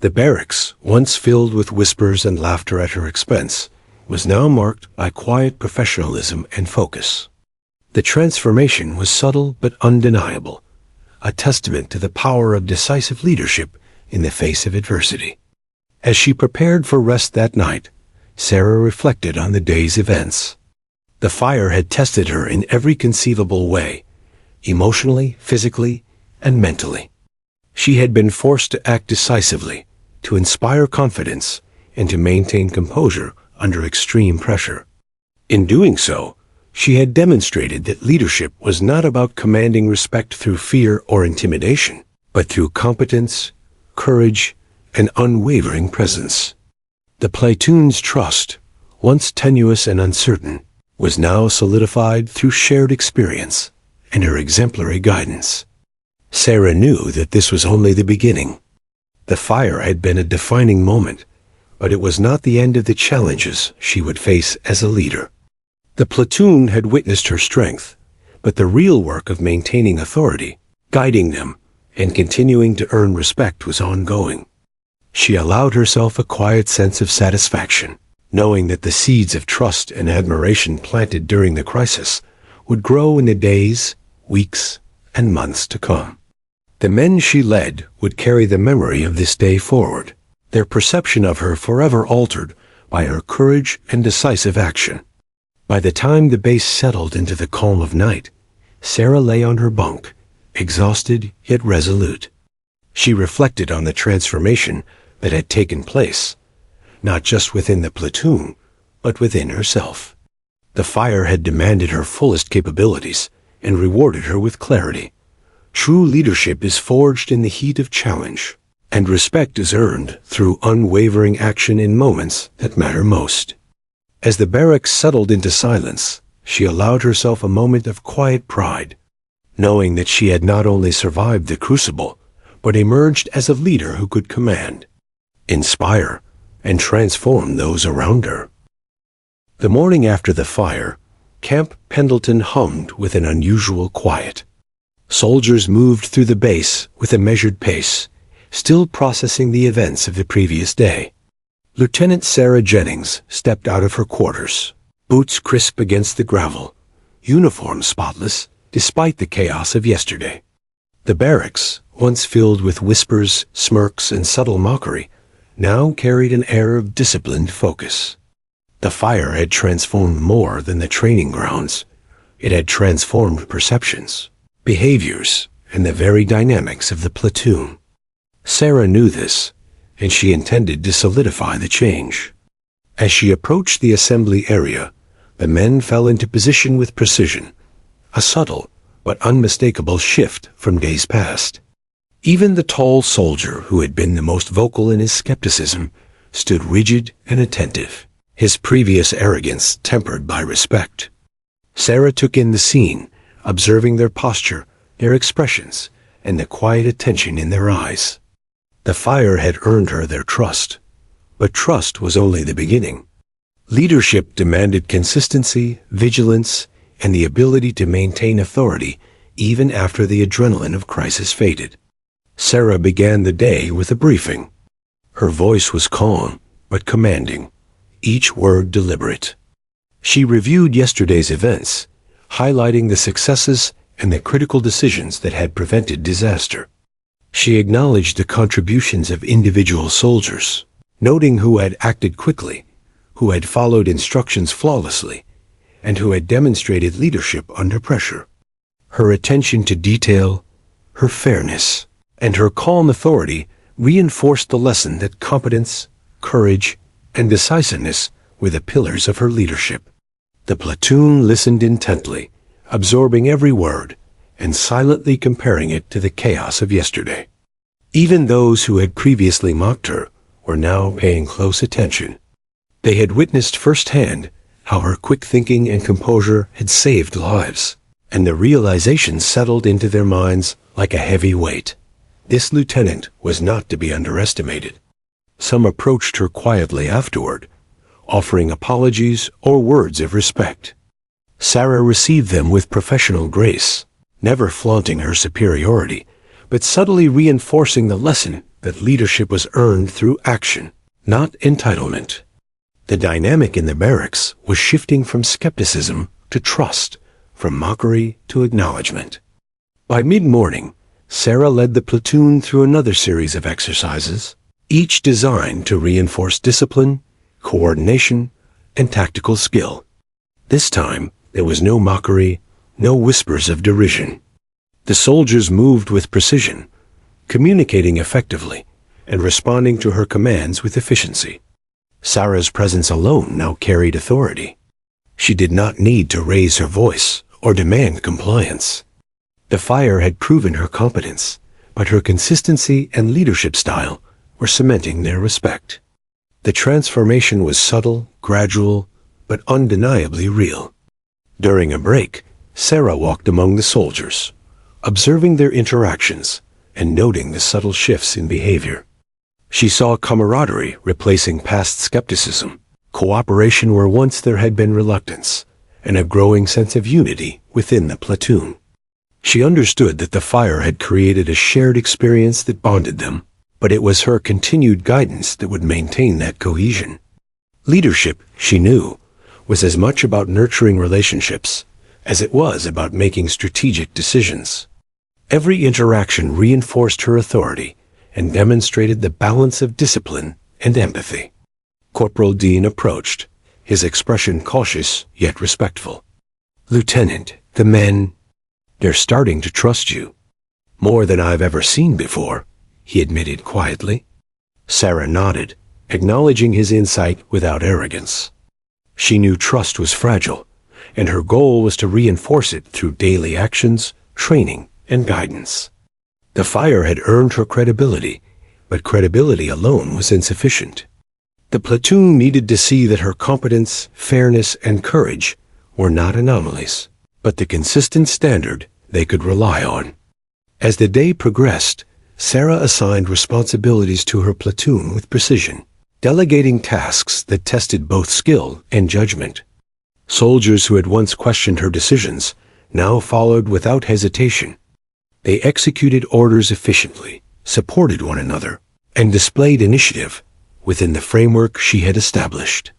The barracks, once filled with whispers and laughter at her expense, was now marked by quiet professionalism and focus. The transformation was subtle but undeniable, a testament to the power of decisive leadership in the face of adversity. As she prepared for rest that night, Sarah reflected on the day's events. The fire had tested her in every conceivable way, emotionally, physically, and mentally. She had been forced to act decisively, to inspire confidence, and to maintain composure under extreme pressure. In doing so, she had demonstrated that leadership was not about commanding respect through fear or intimidation, but through competence, courage, and unwavering presence. The platoon's trust, once tenuous and uncertain, was now solidified through shared experience and her exemplary guidance. Sarah knew that this was only the beginning. The fire had been a defining moment, but it was not the end of the challenges she would face as a leader. The platoon had witnessed her strength, but the real work of maintaining authority, guiding them, and continuing to earn respect was ongoing. She allowed herself a quiet sense of satisfaction, knowing that the seeds of trust and admiration planted during the crisis would grow in the days, weeks, and months to come. The men she led would carry the memory of this day forward, their perception of her forever altered by her courage and decisive action. By the time the base settled into the calm of night, Sarah lay on her bunk, exhausted yet resolute. She reflected on the transformation that had taken place, not just within the platoon, but within herself. The fire had demanded her fullest capabilities and rewarded her with clarity. True leadership is forged in the heat of challenge, and respect is earned through unwavering action in moments that matter most. As the barracks settled into silence, she allowed herself a moment of quiet pride, knowing that she had not only survived the crucible, but emerged as a leader who could command, inspire, and transform those around her. The morning after the fire, Camp Pendleton hummed with an unusual quiet. Soldiers moved through the base with a measured pace, still processing the events of the previous day. Lieutenant Sarah Jennings stepped out of her quarters, boots crisp against the gravel, uniform spotless despite the chaos of yesterday. The barracks, once filled with whispers, smirks, and subtle mockery, now carried an air of disciplined focus. The fire had transformed more than the training grounds. It had transformed perceptions, behaviors, and the very dynamics of the platoon. Sarah knew this, and she intended to solidify the change. As she approached the assembly area, the men fell into position with precision, a subtle but unmistakable shift from days past. Even the tall soldier who had been the most vocal in his skepticism stood rigid and attentive, his previous arrogance tempered by respect. Sarah took in the scene, observing their posture, their expressions, and the quiet attention in their eyes. The fire had earned her their trust, but trust was only the beginning. Leadership demanded consistency, vigilance, and the ability to maintain authority even after the adrenaline of crisis faded. Sarah began the day with a briefing. Her voice was calm but commanding, each word deliberate. She reviewed yesterday's events, highlighting the successes and the critical decisions that had prevented disaster. She acknowledged the contributions of individual soldiers, noting who had acted quickly, who had followed instructions flawlessly, and who had demonstrated leadership under pressure. Her attention to detail, her fairness, and her calm authority reinforced the lesson that competence, courage, and decisiveness were the pillars of her leadership. The platoon listened intently, absorbing every word, and silently comparing it to the chaos of yesterday. Even those who had previously mocked her were now paying close attention. They had witnessed firsthand how her quick thinking and composure had saved lives, and the realization settled into their minds like a heavy weight. This lieutenant was not to be underestimated. Some approached her quietly afterward, offering apologies or words of respect. Sarah received them with professional grace, never flaunting her superiority, but subtly reinforcing the lesson that leadership was earned through action, not entitlement. The dynamic in the barracks was shifting from skepticism to trust, from mockery to acknowledgement. By mid-morning, Sarah led the platoon through another series of exercises, each designed to reinforce discipline, coordination, and tactical skill. This time, there was no mockery, no whispers of derision. The soldiers moved with precision, communicating effectively, and responding to her commands with efficiency. Sarah's presence alone now carried authority. She did not need to raise her voice or demand compliance. The fire had proven her competence, but her consistency and leadership style were cementing their respect. The transformation was subtle, gradual, but undeniably real. During a break, Sarah walked among the soldiers, observing their interactions and noting the subtle shifts in behavior. She saw camaraderie replacing past skepticism, cooperation where once there had been reluctance, and a growing sense of unity within the platoon. She understood that the fire had created a shared experience that bonded them, but it was her continued guidance that would maintain that cohesion. Leadership, she knew, was as much about nurturing relationships as it was about making strategic decisions. Every interaction reinforced her authority and demonstrated the balance of discipline and empathy. Corporal Dean approached, his expression cautious yet respectful. "Lieutenant, the men, they're starting to trust you. More than I've ever seen before," he admitted quietly. Sarah nodded, acknowledging his insight without arrogance. She knew trust was fragile, and her goal was to reinforce it through daily actions, training, and guidance. The fire had earned her credibility, but credibility alone was insufficient. The platoon needed to see that her competence, fairness, and courage were not anomalies, but the consistent standard they could rely on. As the day progressed, Sarah assigned responsibilities to her platoon with precision, delegating tasks that tested both skill and judgment. Soldiers who had once questioned her decisions now followed without hesitation. They executed orders efficiently, supported one another, and displayed initiative within the framework she had established.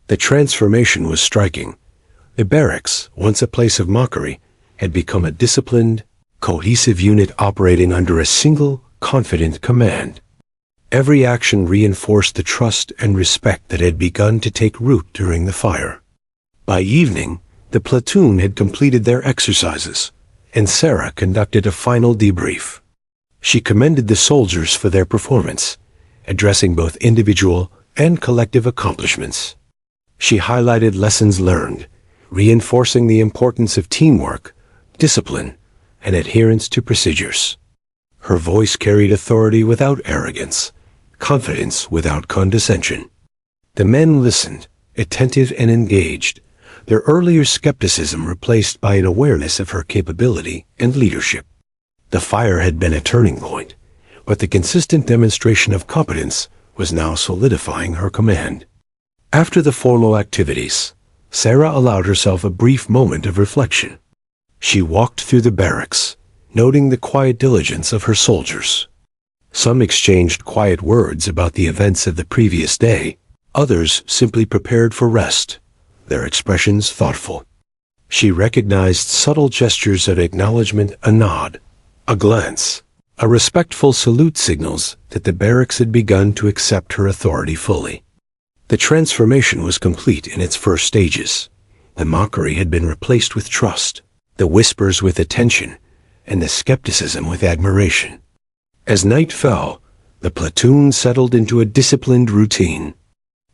The transformation was striking. The barracks, once a place of mockery, had become a disciplined, cohesive unit operating under a single, confident command. Every action reinforced the trust and respect that had begun to take root during the fire. By evening, the platoon had completed their exercises, and Sarah conducted a final debrief. She commended the soldiers for their performance, addressing both individual and collective accomplishments. She highlighted lessons learned, reinforcing the importance of teamwork, discipline, and adherence to procedures. Her voice carried authority without arrogance, confidence without condescension. The men listened, attentive and engaged, their earlier skepticism replaced by an awareness of her capability and leadership. The fire had been a turning point, but the consistent demonstration of competence was now solidifying her command. After the formal activities, Sarah allowed herself a brief moment of reflection. She walked through the barracks, noting the quiet diligence of her soldiers. Some exchanged quiet words about the events of the previous day, others simply prepared for rest, their expressions thoughtful. She recognized subtle gestures of acknowledgement, a nod, a glance, a respectful salute signals that the barracks had begun to accept her authority fully. The transformation was complete in its first stages. The mockery had been replaced with trust, the whispers with attention, and the skepticism with admiration. As night fell, the platoon settled into a disciplined routine.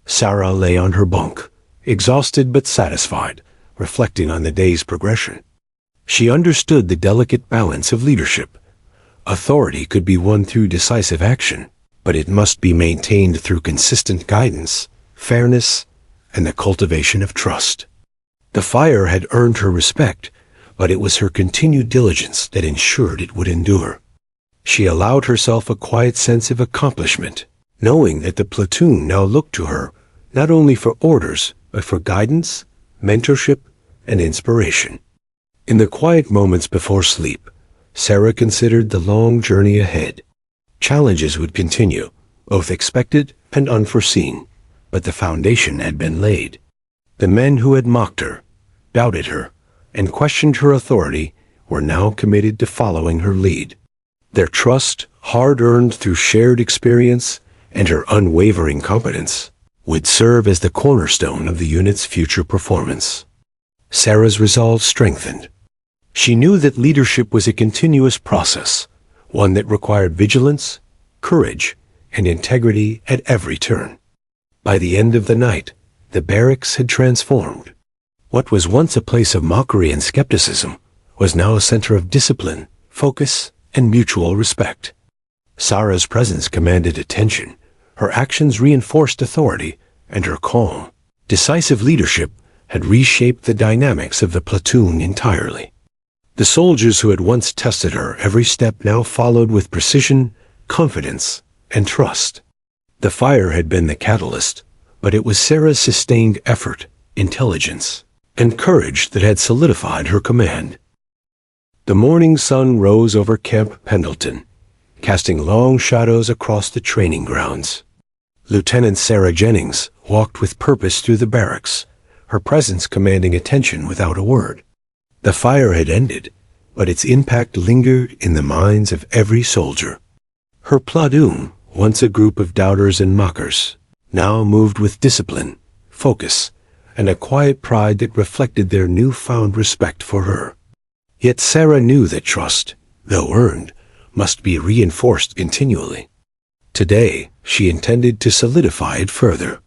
Sarah lay on her bunk, exhausted but satisfied, reflecting on the day's progression. She understood the delicate balance of leadership. Authority could be won through decisive action, but it must be maintained through consistent guidance, fairness, and the cultivation of trust. The fire had earned her respect, but it was her continued diligence that ensured it would endure. She allowed herself a quiet sense of accomplishment, knowing that the platoon now looked to her not only for orders, but for guidance, mentorship, and inspiration. In the quiet moments before sleep, Sarah considered the long journey ahead. Challenges would continue, both expected and unforeseen, but the foundation had been laid. The men who had mocked her, doubted her, and questioned her authority were now committed to following her lead. Their trust, hard-earned through shared experience and her unwavering competence, would serve as the cornerstone of the unit's future performance. Sarah's resolve strengthened. She knew that leadership was a continuous process, one that required vigilance, courage, and integrity at every turn. By the end of the night, the barracks had transformed. What was once a place of mockery and skepticism was now a center of discipline, focus, and mutual respect. Sarah's presence commanded attention, her actions reinforced authority, and her calm, decisive leadership had reshaped the dynamics of the platoon entirely. The soldiers who had once tested her every step now followed with precision, confidence, and trust. The fire had been the catalyst, but it was Sarah's sustained effort, intelligence, and courage that had solidified her command. The morning sun rose over Camp Pendleton, casting long shadows across the training grounds. Lieutenant Sarah Jennings walked with purpose through the barracks, her presence commanding attention without a word. The fire had ended, but its impact lingered in the minds of every soldier. Her platoon, once a group of doubters and mockers, now moved with discipline, focus, and a quiet pride that reflected their newfound respect for her. Yet Sarah knew that trust, though earned, must be reinforced continually. Today, she intended to solidify it further.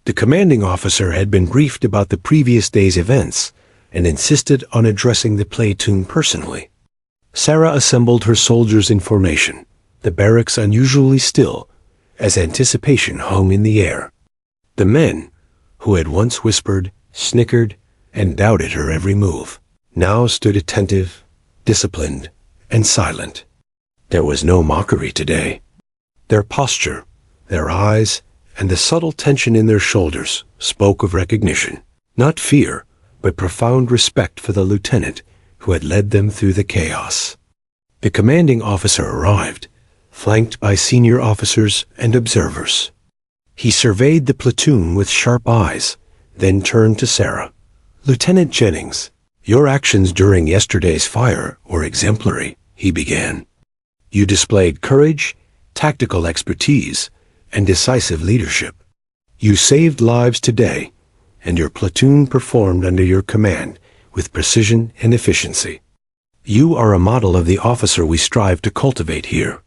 The commanding officer had been briefed about the previous day's events and insisted on addressing the platoon personally. Sarah assembled her soldiers in formation, the barracks unusually still, as anticipation hung in the air. The men, who had once whispered, snickered, and doubted her every move, now stood attentive, disciplined, and silent. There was no mockery today. Their posture, their eyes, and the subtle tension in their shoulders spoke of recognition, not fear, but profound respect for the lieutenant who had led them through the chaos. The commanding officer arrived, flanked by senior officers and observers. He surveyed the platoon with sharp eyes, then turned to Sarah. "Lieutenant Jennings, your actions during yesterday's fire were exemplary," he began. "You displayed courage, tactical expertise, and decisive leadership. You saved lives today, and your platoon performed under your command with precision and efficiency. You are a model of the officer we strive to cultivate here."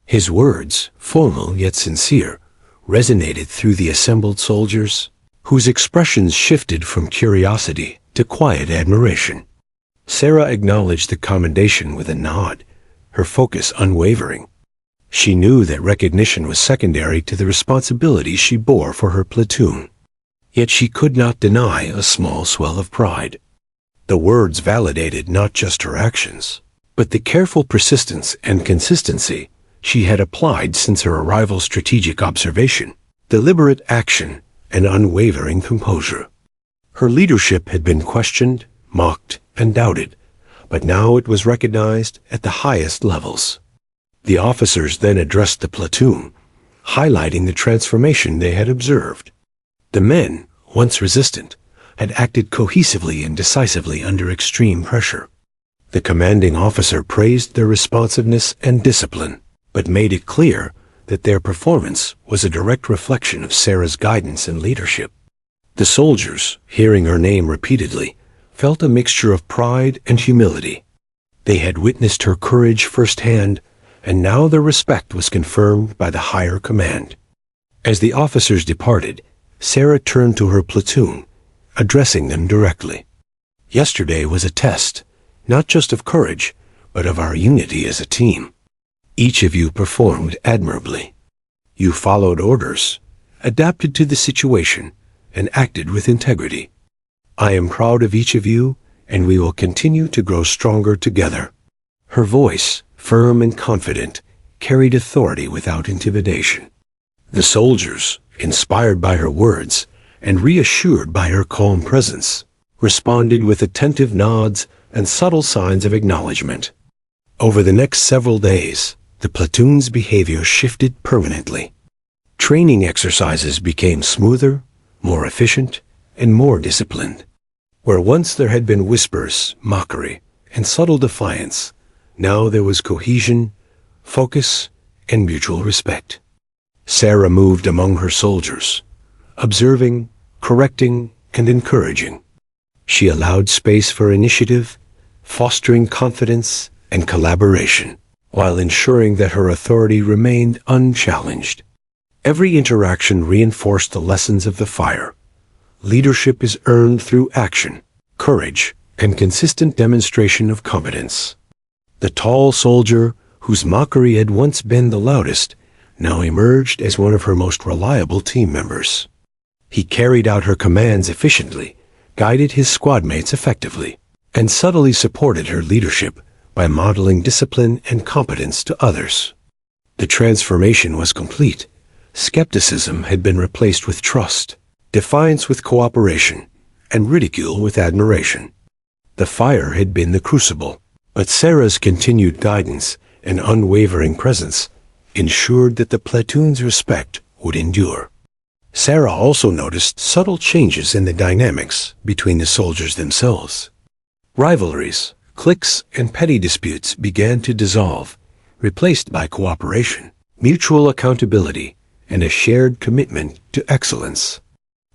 His words, formal yet sincere, resonated through the assembled soldiers, whose expressions shifted from curiosity to quiet admiration. Sarah acknowledged the commendation with a nod, her focus unwavering. She knew that recognition was secondary to the responsibility she bore for her platoon. Yet she could not deny a small swell of pride. The words validated not just her actions, but the careful persistence and consistency she had applied since her arrival's strategic observation, deliberate action, and unwavering composure. Her leadership had been questioned, mocked, and doubted, but now it was recognized at the highest levels. The officers then addressed the platoon, highlighting the transformation they had observed. The men, once resistant, had acted cohesively and decisively under extreme pressure. The commanding officer praised their responsiveness and discipline, but made it clear that their performance was a direct reflection of Sarah's guidance and leadership. The soldiers, hearing her name repeatedly, felt a mixture of pride and humility. They had witnessed her courage firsthand, and now their respect was confirmed by the higher command. As the officers departed, Sarah turned to her platoon, addressing them directly. "Yesterday was a test, not just of courage, but of our unity as a team. Each of you performed admirably. You followed orders, adapted to the situation, and acted with integrity. I am proud of each of you, and we will continue to grow stronger together." Her voice, firm and confident, carried authority without intimidation. The soldiers, inspired by her words and reassured by her calm presence, responded with attentive nods and subtle signs of acknowledgement. Over the next several days, the platoon's behavior shifted permanently. Training exercises became smoother, more efficient, and more disciplined. Where once there had been whispers, mockery, and subtle defiance, now there was cohesion, focus, and mutual respect. Sarah moved among her soldiers, observing, correcting, and encouraging. She allowed space for initiative, fostering confidence and collaboration, while ensuring that her authority remained unchallenged. Every interaction reinforced the lessons of the fire. Leadership is earned through action, courage, and consistent demonstration of competence. The tall soldier, whose mockery had once been the loudest, now emerged as one of her most reliable team members. He carried out her commands efficiently, guided his squadmates effectively, and subtly supported her leadership by modeling discipline and competence to others. The transformation was complete. Skepticism had been replaced with trust, defiance with cooperation, and ridicule with admiration. The fire had been the crucible, but Sarah's continued guidance and unwavering presence ensured that the platoon's respect would endure. Sarah also noticed subtle changes in the dynamics between the soldiers themselves. Rivalries, cliques, and petty disputes began to dissolve, replaced by cooperation, mutual accountability, and a shared commitment to excellence.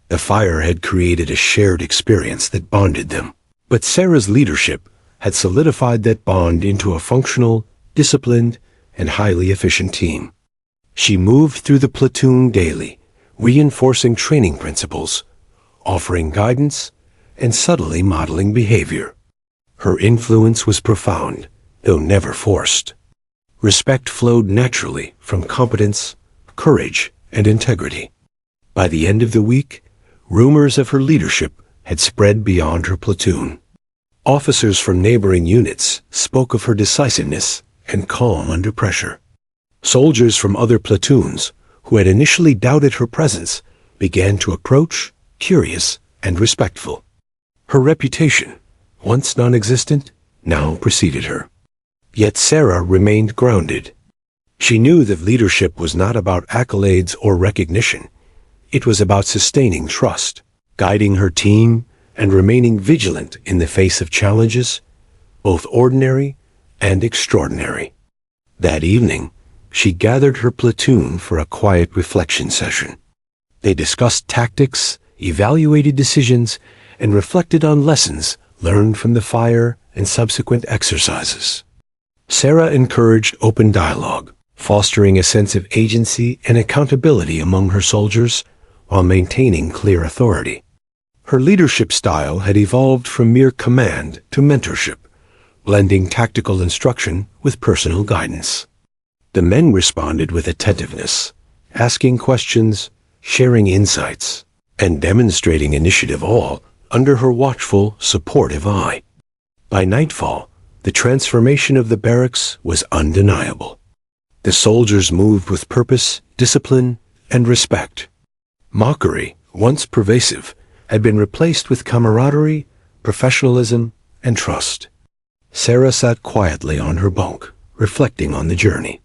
The fire had created a shared experience that bonded them, but Sarah's leadership had solidified that bond into a functional, disciplined, and highly efficient team. She moved through the platoon daily, reinforcing training principles, offering guidance, and subtly modeling behavior. Her influence was profound, though never forced. Respect flowed naturally from competence, courage, and integrity. By the end of the week, rumors of her leadership had spread beyond her platoon. Officers from neighboring units spoke of her decisiveness and calm under pressure. Soldiers from other platoons, who had initially doubted her presence, began to approach, curious and respectful. Her reputation, once non-existent, now preceded her. Yet Sarah remained grounded. She knew that leadership was not about accolades or recognition. It was about sustaining trust, guiding her team, and remaining vigilant in the face of challenges, both ordinary and extraordinary. That evening, she gathered her platoon for a quiet reflection session. They discussed tactics, evaluated decisions, and reflected on lessons learned from the fire and subsequent exercises. Sarah encouraged open dialogue, fostering a sense of agency and accountability among her soldiers while maintaining clear authority. Her leadership style had evolved from mere command to mentorship, blending tactical instruction with personal guidance. The men responded with attentiveness, asking questions, sharing insights, and demonstrating initiative, all under her watchful, supportive eye. By nightfall, the transformation of the barracks was undeniable. The soldiers moved with purpose, discipline, and respect. Mockery, once pervasive, had been replaced with camaraderie, professionalism, and trust. Sarah sat quietly on her bunk, reflecting on the journey.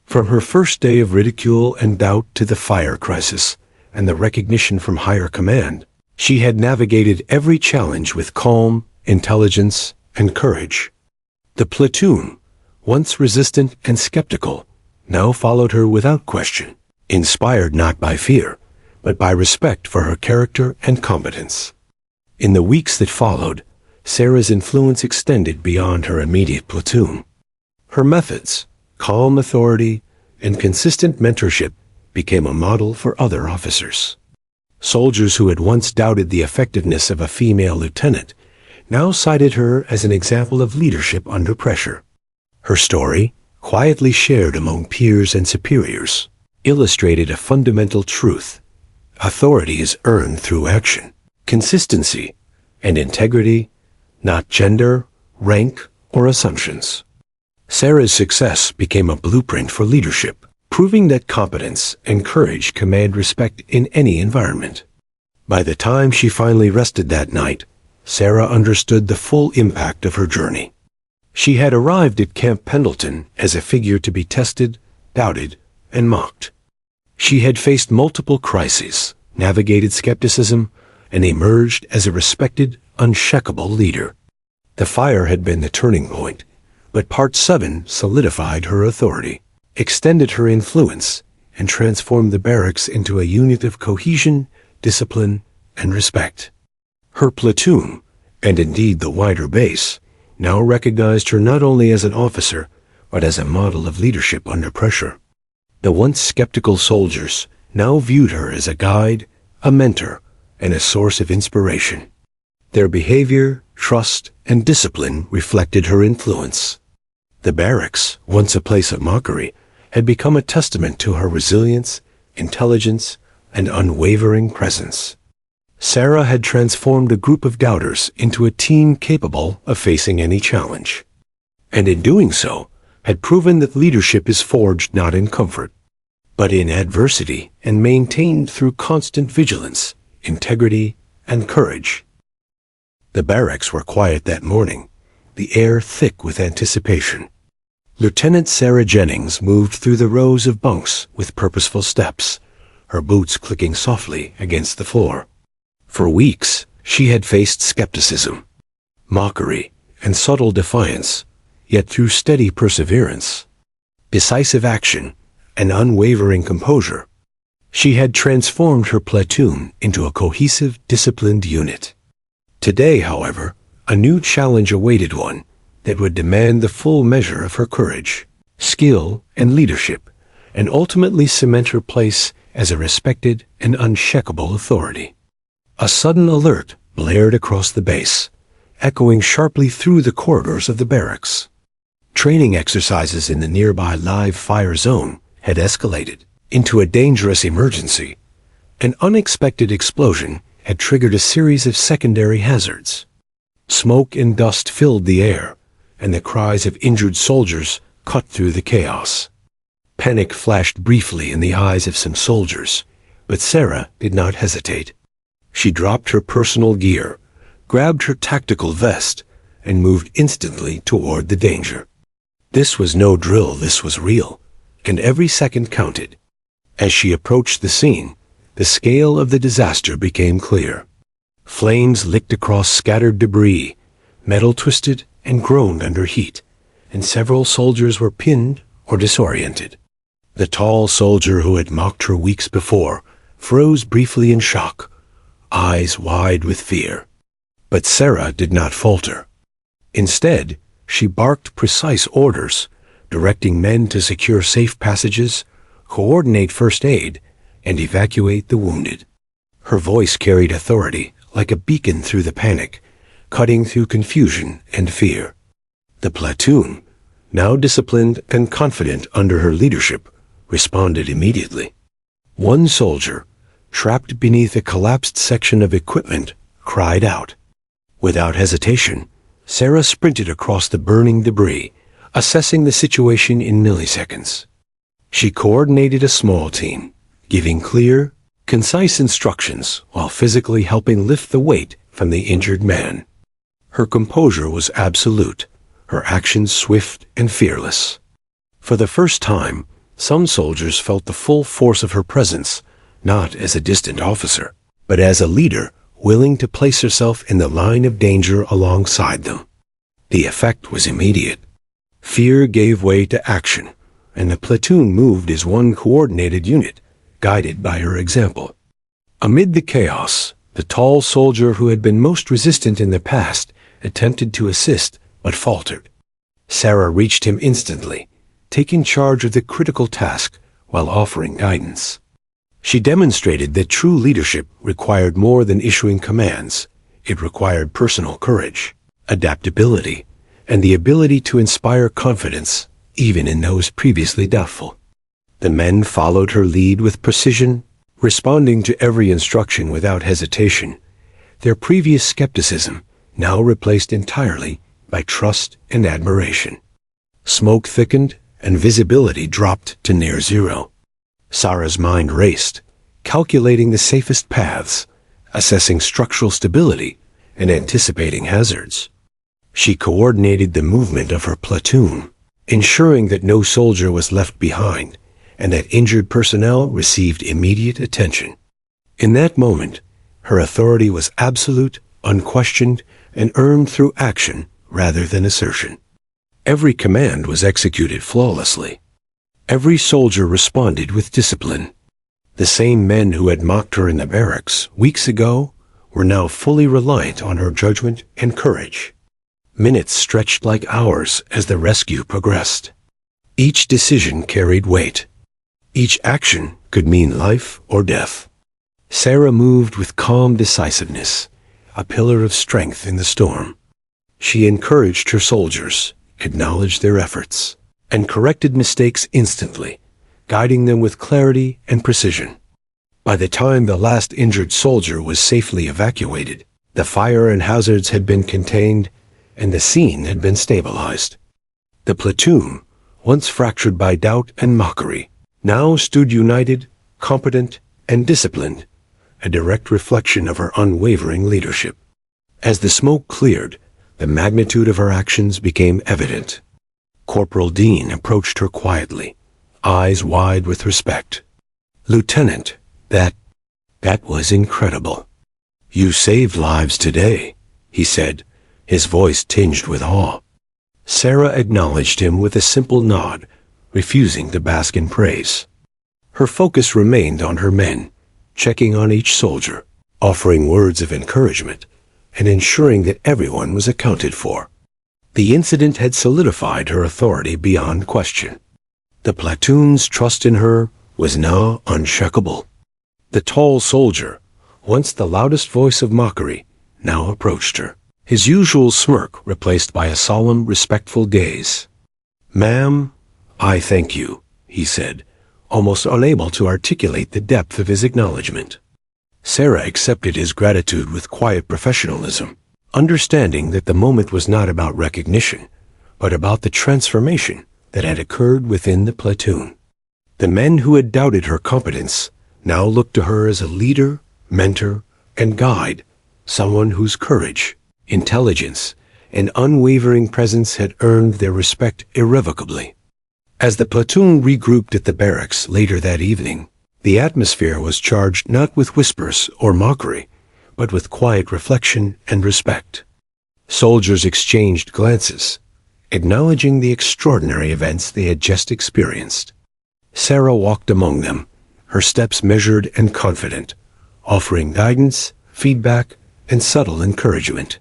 From her first day of ridicule and doubt to the fire crisis and the recognition from higher command, she had navigated every challenge with calm, intelligence, and courage. The platoon, once resistant and skeptical, now followed her without question, inspired not by fear, but by respect for her character and competence. In the weeks that followed, Sarah's influence extended beyond her immediate platoon. Her methods, calm authority, and consistent mentorship became a model for other officers. Soldiers who had once doubted the effectiveness of a female lieutenant now cited her as an example of leadership under pressure. Her story, quietly shared among peers and superiors, illustrated a fundamental truth. Authority is earned through action, consistency, and integrity, not gender, rank, or assumptions. Sarah's success became a blueprint for leadership, proving that competence and courage command respect in any environment. By the time she finally rested that night, Sarah understood the full impact of her journey. She had arrived at Camp Pendleton as a figure to be tested, doubted, and mocked. She had faced multiple crises, navigated skepticism, and emerged as a respected, unshakable leader. The fire had been the turning point, but Part 7 solidified her authority, extended her influence, and transformed the barracks into a unit of cohesion, discipline, and respect. Her platoon, and indeed the wider base, now recognized her not only as an officer, but as a model of leadership under pressure. The once skeptical soldiers, now viewed her as a guide, a mentor, and a source of inspiration. Their behavior, trust, and discipline reflected her influence. The barracks, once a place of mockery, had become a testament to her resilience, intelligence, and unwavering presence. Sarah had transformed a group of doubters into a team capable of facing any challenge. And in doing so, had proven that leadership is forged not in comfort, but in adversity and maintained through constant vigilance, integrity, and courage. The barracks were quiet that morning, the air thick with anticipation. Lieutenant Sarah Jennings moved through the rows of bunks with purposeful steps, her boots clicking softly against the floor. For weeks, she had faced skepticism, mockery, and subtle defiance, yet through steady perseverance, decisive action, and unwavering composure, she had transformed her platoon into a cohesive, disciplined unit. Today, however, a new challenge awaited one that would demand the full measure of her courage, skill, and leadership, and ultimately cement her place as a respected and unshakable authority. A sudden alert blared across the base, echoing sharply through the corridors of the barracks. Training exercises in the nearby live fire zone had escalated into a dangerous emergency. An unexpected explosion had triggered a series of secondary hazards. Smoke and dust filled the air, and the cries of injured soldiers cut through the chaos. Panic flashed briefly in the eyes of some soldiers, but Sarah did not hesitate. She dropped her personal gear, grabbed her tactical vest, and moved instantly toward the danger. This was no drill, this was real, and every second counted. As she approached the scene, the scale of the disaster became clear. Flames licked across scattered debris, metal twisted and groaned under heat, and several soldiers were pinned or disoriented. The tall soldier who had mocked her weeks before froze briefly in shock, eyes wide with fear. But Sarah did not falter. Instead, she barked precise orders, directing men to secure safe passages, coordinate first aid, and evacuate the wounded. Her voice carried authority like a beacon through the panic, cutting through confusion and fear. The platoon, now disciplined and confident under her leadership, responded immediately. One soldier, trapped beneath a collapsed section of equipment, cried out. Without hesitation, Sarah sprinted across the burning debris, assessing the situation in milliseconds. She coordinated a small team, giving clear, concise instructions while physically helping lift the weight from the injured man. Her composure was absolute, her actions swift and fearless. For the first time, some soldiers felt the full force of her presence, not as a distant officer, but as a leader willing to place herself in the line of danger alongside them. The effect was immediate. Fear gave way to action, and the platoon moved as one coordinated unit, guided by her example. Amid the chaos, the tall soldier who had been most resistant in the past attempted to assist, but faltered. Sarah reached him instantly, taking charge of the critical task while offering guidance. She demonstrated that true leadership required more than issuing commands. It required personal courage, adaptability, and the ability to inspire confidence, even in those previously doubtful. The men followed her lead with precision, responding to every instruction without hesitation, their previous skepticism now replaced entirely by trust and admiration. Smoke thickened and visibility dropped to near zero. Sarah's mind raced, calculating the safest paths, assessing structural stability, and anticipating hazards. She coordinated the movement of her platoon, ensuring that no soldier was left behind and that injured personnel received immediate attention. In that moment, her authority was absolute, unquestioned, and earned through action rather than assertion. Every command was executed flawlessly. Every soldier responded with discipline. The same men who had mocked her in the barracks weeks ago were now fully reliant on her judgment and courage. Minutes stretched like hours as the rescue progressed. Each decision carried weight. Each action could mean life or death. Sarah moved with calm decisiveness, a pillar of strength in the storm. She encouraged her soldiers, acknowledged their efforts, and corrected mistakes instantly, guiding them with clarity and precision. By the time the last injured soldier was safely evacuated, the fire and hazards had been contained, and the scene had been stabilized. The platoon, once fractured by doubt and mockery, now stood united, competent, and disciplined, a direct reflection of her unwavering leadership. As the smoke cleared, the magnitude of her actions became evident. Corporal Dean approached her quietly, eyes wide with respect. "Lieutenant, that was incredible. You saved lives today," he said, his voice tinged with awe. Sarah acknowledged him with a simple nod, refusing to bask in praise. Her focus remained on her men, checking on each soldier, offering words of encouragement, and ensuring that everyone was accounted for. The incident had solidified her authority beyond question. The platoon's trust in her was now unshakable. The tall soldier, once the loudest voice of mockery, now approached her, his usual smirk replaced by a solemn, respectful gaze. "Ma'am, I thank you," he said, almost unable to articulate the depth of his acknowledgement. Sarah accepted his gratitude with quiet professionalism, understanding that the moment was not about recognition, but about the transformation that had occurred within the platoon. The men who had doubted her competence now looked to her as a leader, mentor, and guide, someone whose courage, intelligence, and unwavering presence had earned their respect irrevocably. As the platoon regrouped at the barracks later that evening, the atmosphere was charged not with whispers or mockery, but with quiet reflection and respect. Soldiers exchanged glances, acknowledging the extraordinary events they had just experienced. Sarah walked among them, her steps measured and confident, offering guidance, feedback, and subtle encouragement.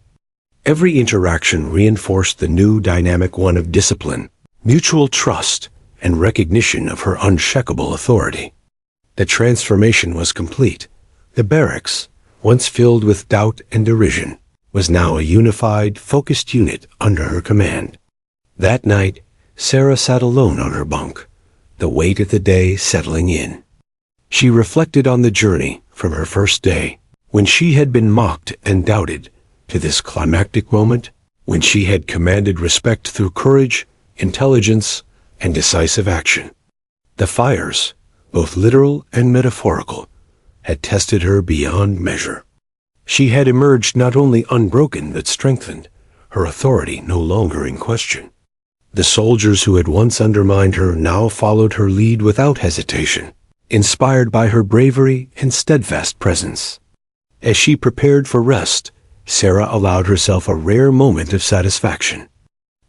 Every interaction reinforced the new dynamic one of discipline, mutual trust, and recognition of her unshakable authority. The transformation was complete. The barracks, once filled with doubt and derision, was now a unified, focused unit under her command. That night, Sarah sat alone on her bunk, the weight of the day settling in. She reflected on the journey from her first day, when she had been mocked and doubted, to this climactic moment, when she had commanded respect through courage, intelligence, and decisive action. The fires, both literal and metaphorical, had tested her beyond measure. She had emerged not only unbroken but strengthened, her authority no longer in question. The soldiers who had once undermined her now followed her lead without hesitation, inspired by her bravery and steadfast presence. As she prepared for rest, Sarah allowed herself a rare moment of satisfaction.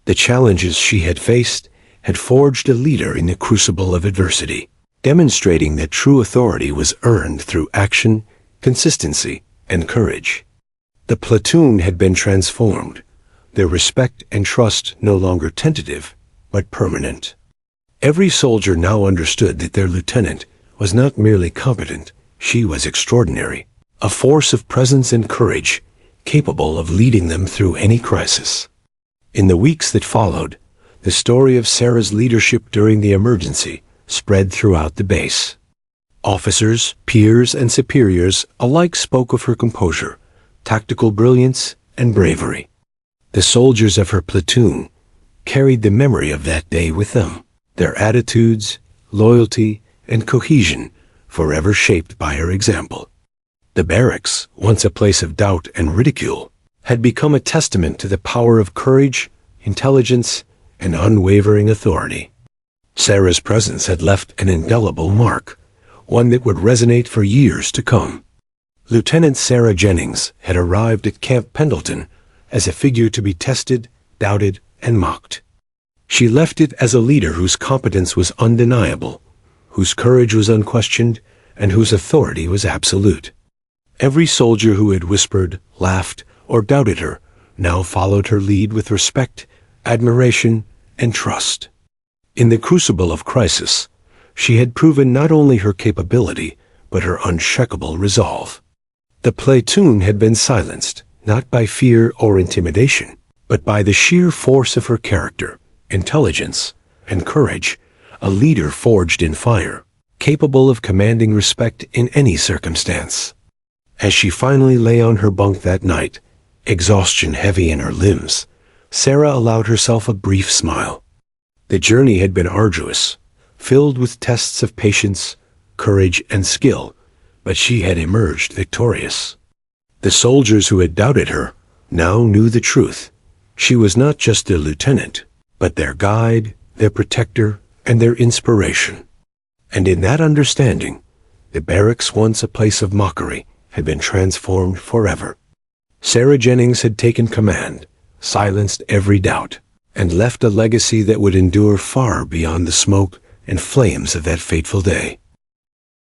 The challenges she had faced had forged a leader in the crucible of adversity, demonstrating that true authority was earned through action, consistency, and courage. The platoon had been transformed, their respect and trust no longer tentative, but permanent. Every soldier now understood that their lieutenant was not merely competent, she was extraordinary, a force of presence and courage, capable of leading them through any crisis. In the weeks that followed, the story of Sarah's leadership during the emergency spread throughout the base. Officers, peers, and superiors alike spoke of her composure, tactical brilliance, and bravery. The soldiers of her platoon carried the memory of that day with them, their attitudes, loyalty, and cohesion forever shaped by her example. The barracks, once a place of doubt and ridicule, had become a testament to the power of courage, intelligence, and unwavering authority. Sarah's presence had left an indelible mark, one that would resonate for years to come. Lieutenant Sarah Jennings had arrived at Camp Pendleton as a figure to be tested, doubted, and mocked. She left it as a leader whose competence was undeniable, whose courage was unquestioned, and whose authority was absolute. Every soldier who had whispered, laughed, or doubted her now followed her lead with respect, admiration, and trust. In the crucible of crisis, she had proven not only her capability, but her unshakable resolve. The platoon had been silenced, not by fear or intimidation, but by the sheer force of her character, intelligence, and courage, a leader forged in fire, capable of commanding respect in any circumstance. As she finally lay on her bunk that night, exhaustion heavy in her limbs, Sarah allowed herself a brief smile. The journey had been arduous, filled with tests of patience, courage, and skill, but she had emerged victorious. The soldiers who had doubted her now knew the truth. She was not just their lieutenant, but their guide, their protector, and their inspiration. And in that understanding, the barracks, once a place of mockery, had been transformed forever. Sarah Jennings had taken command, silenced every doubt, and left a legacy that would endure far beyond the smoke and flames of that fateful day.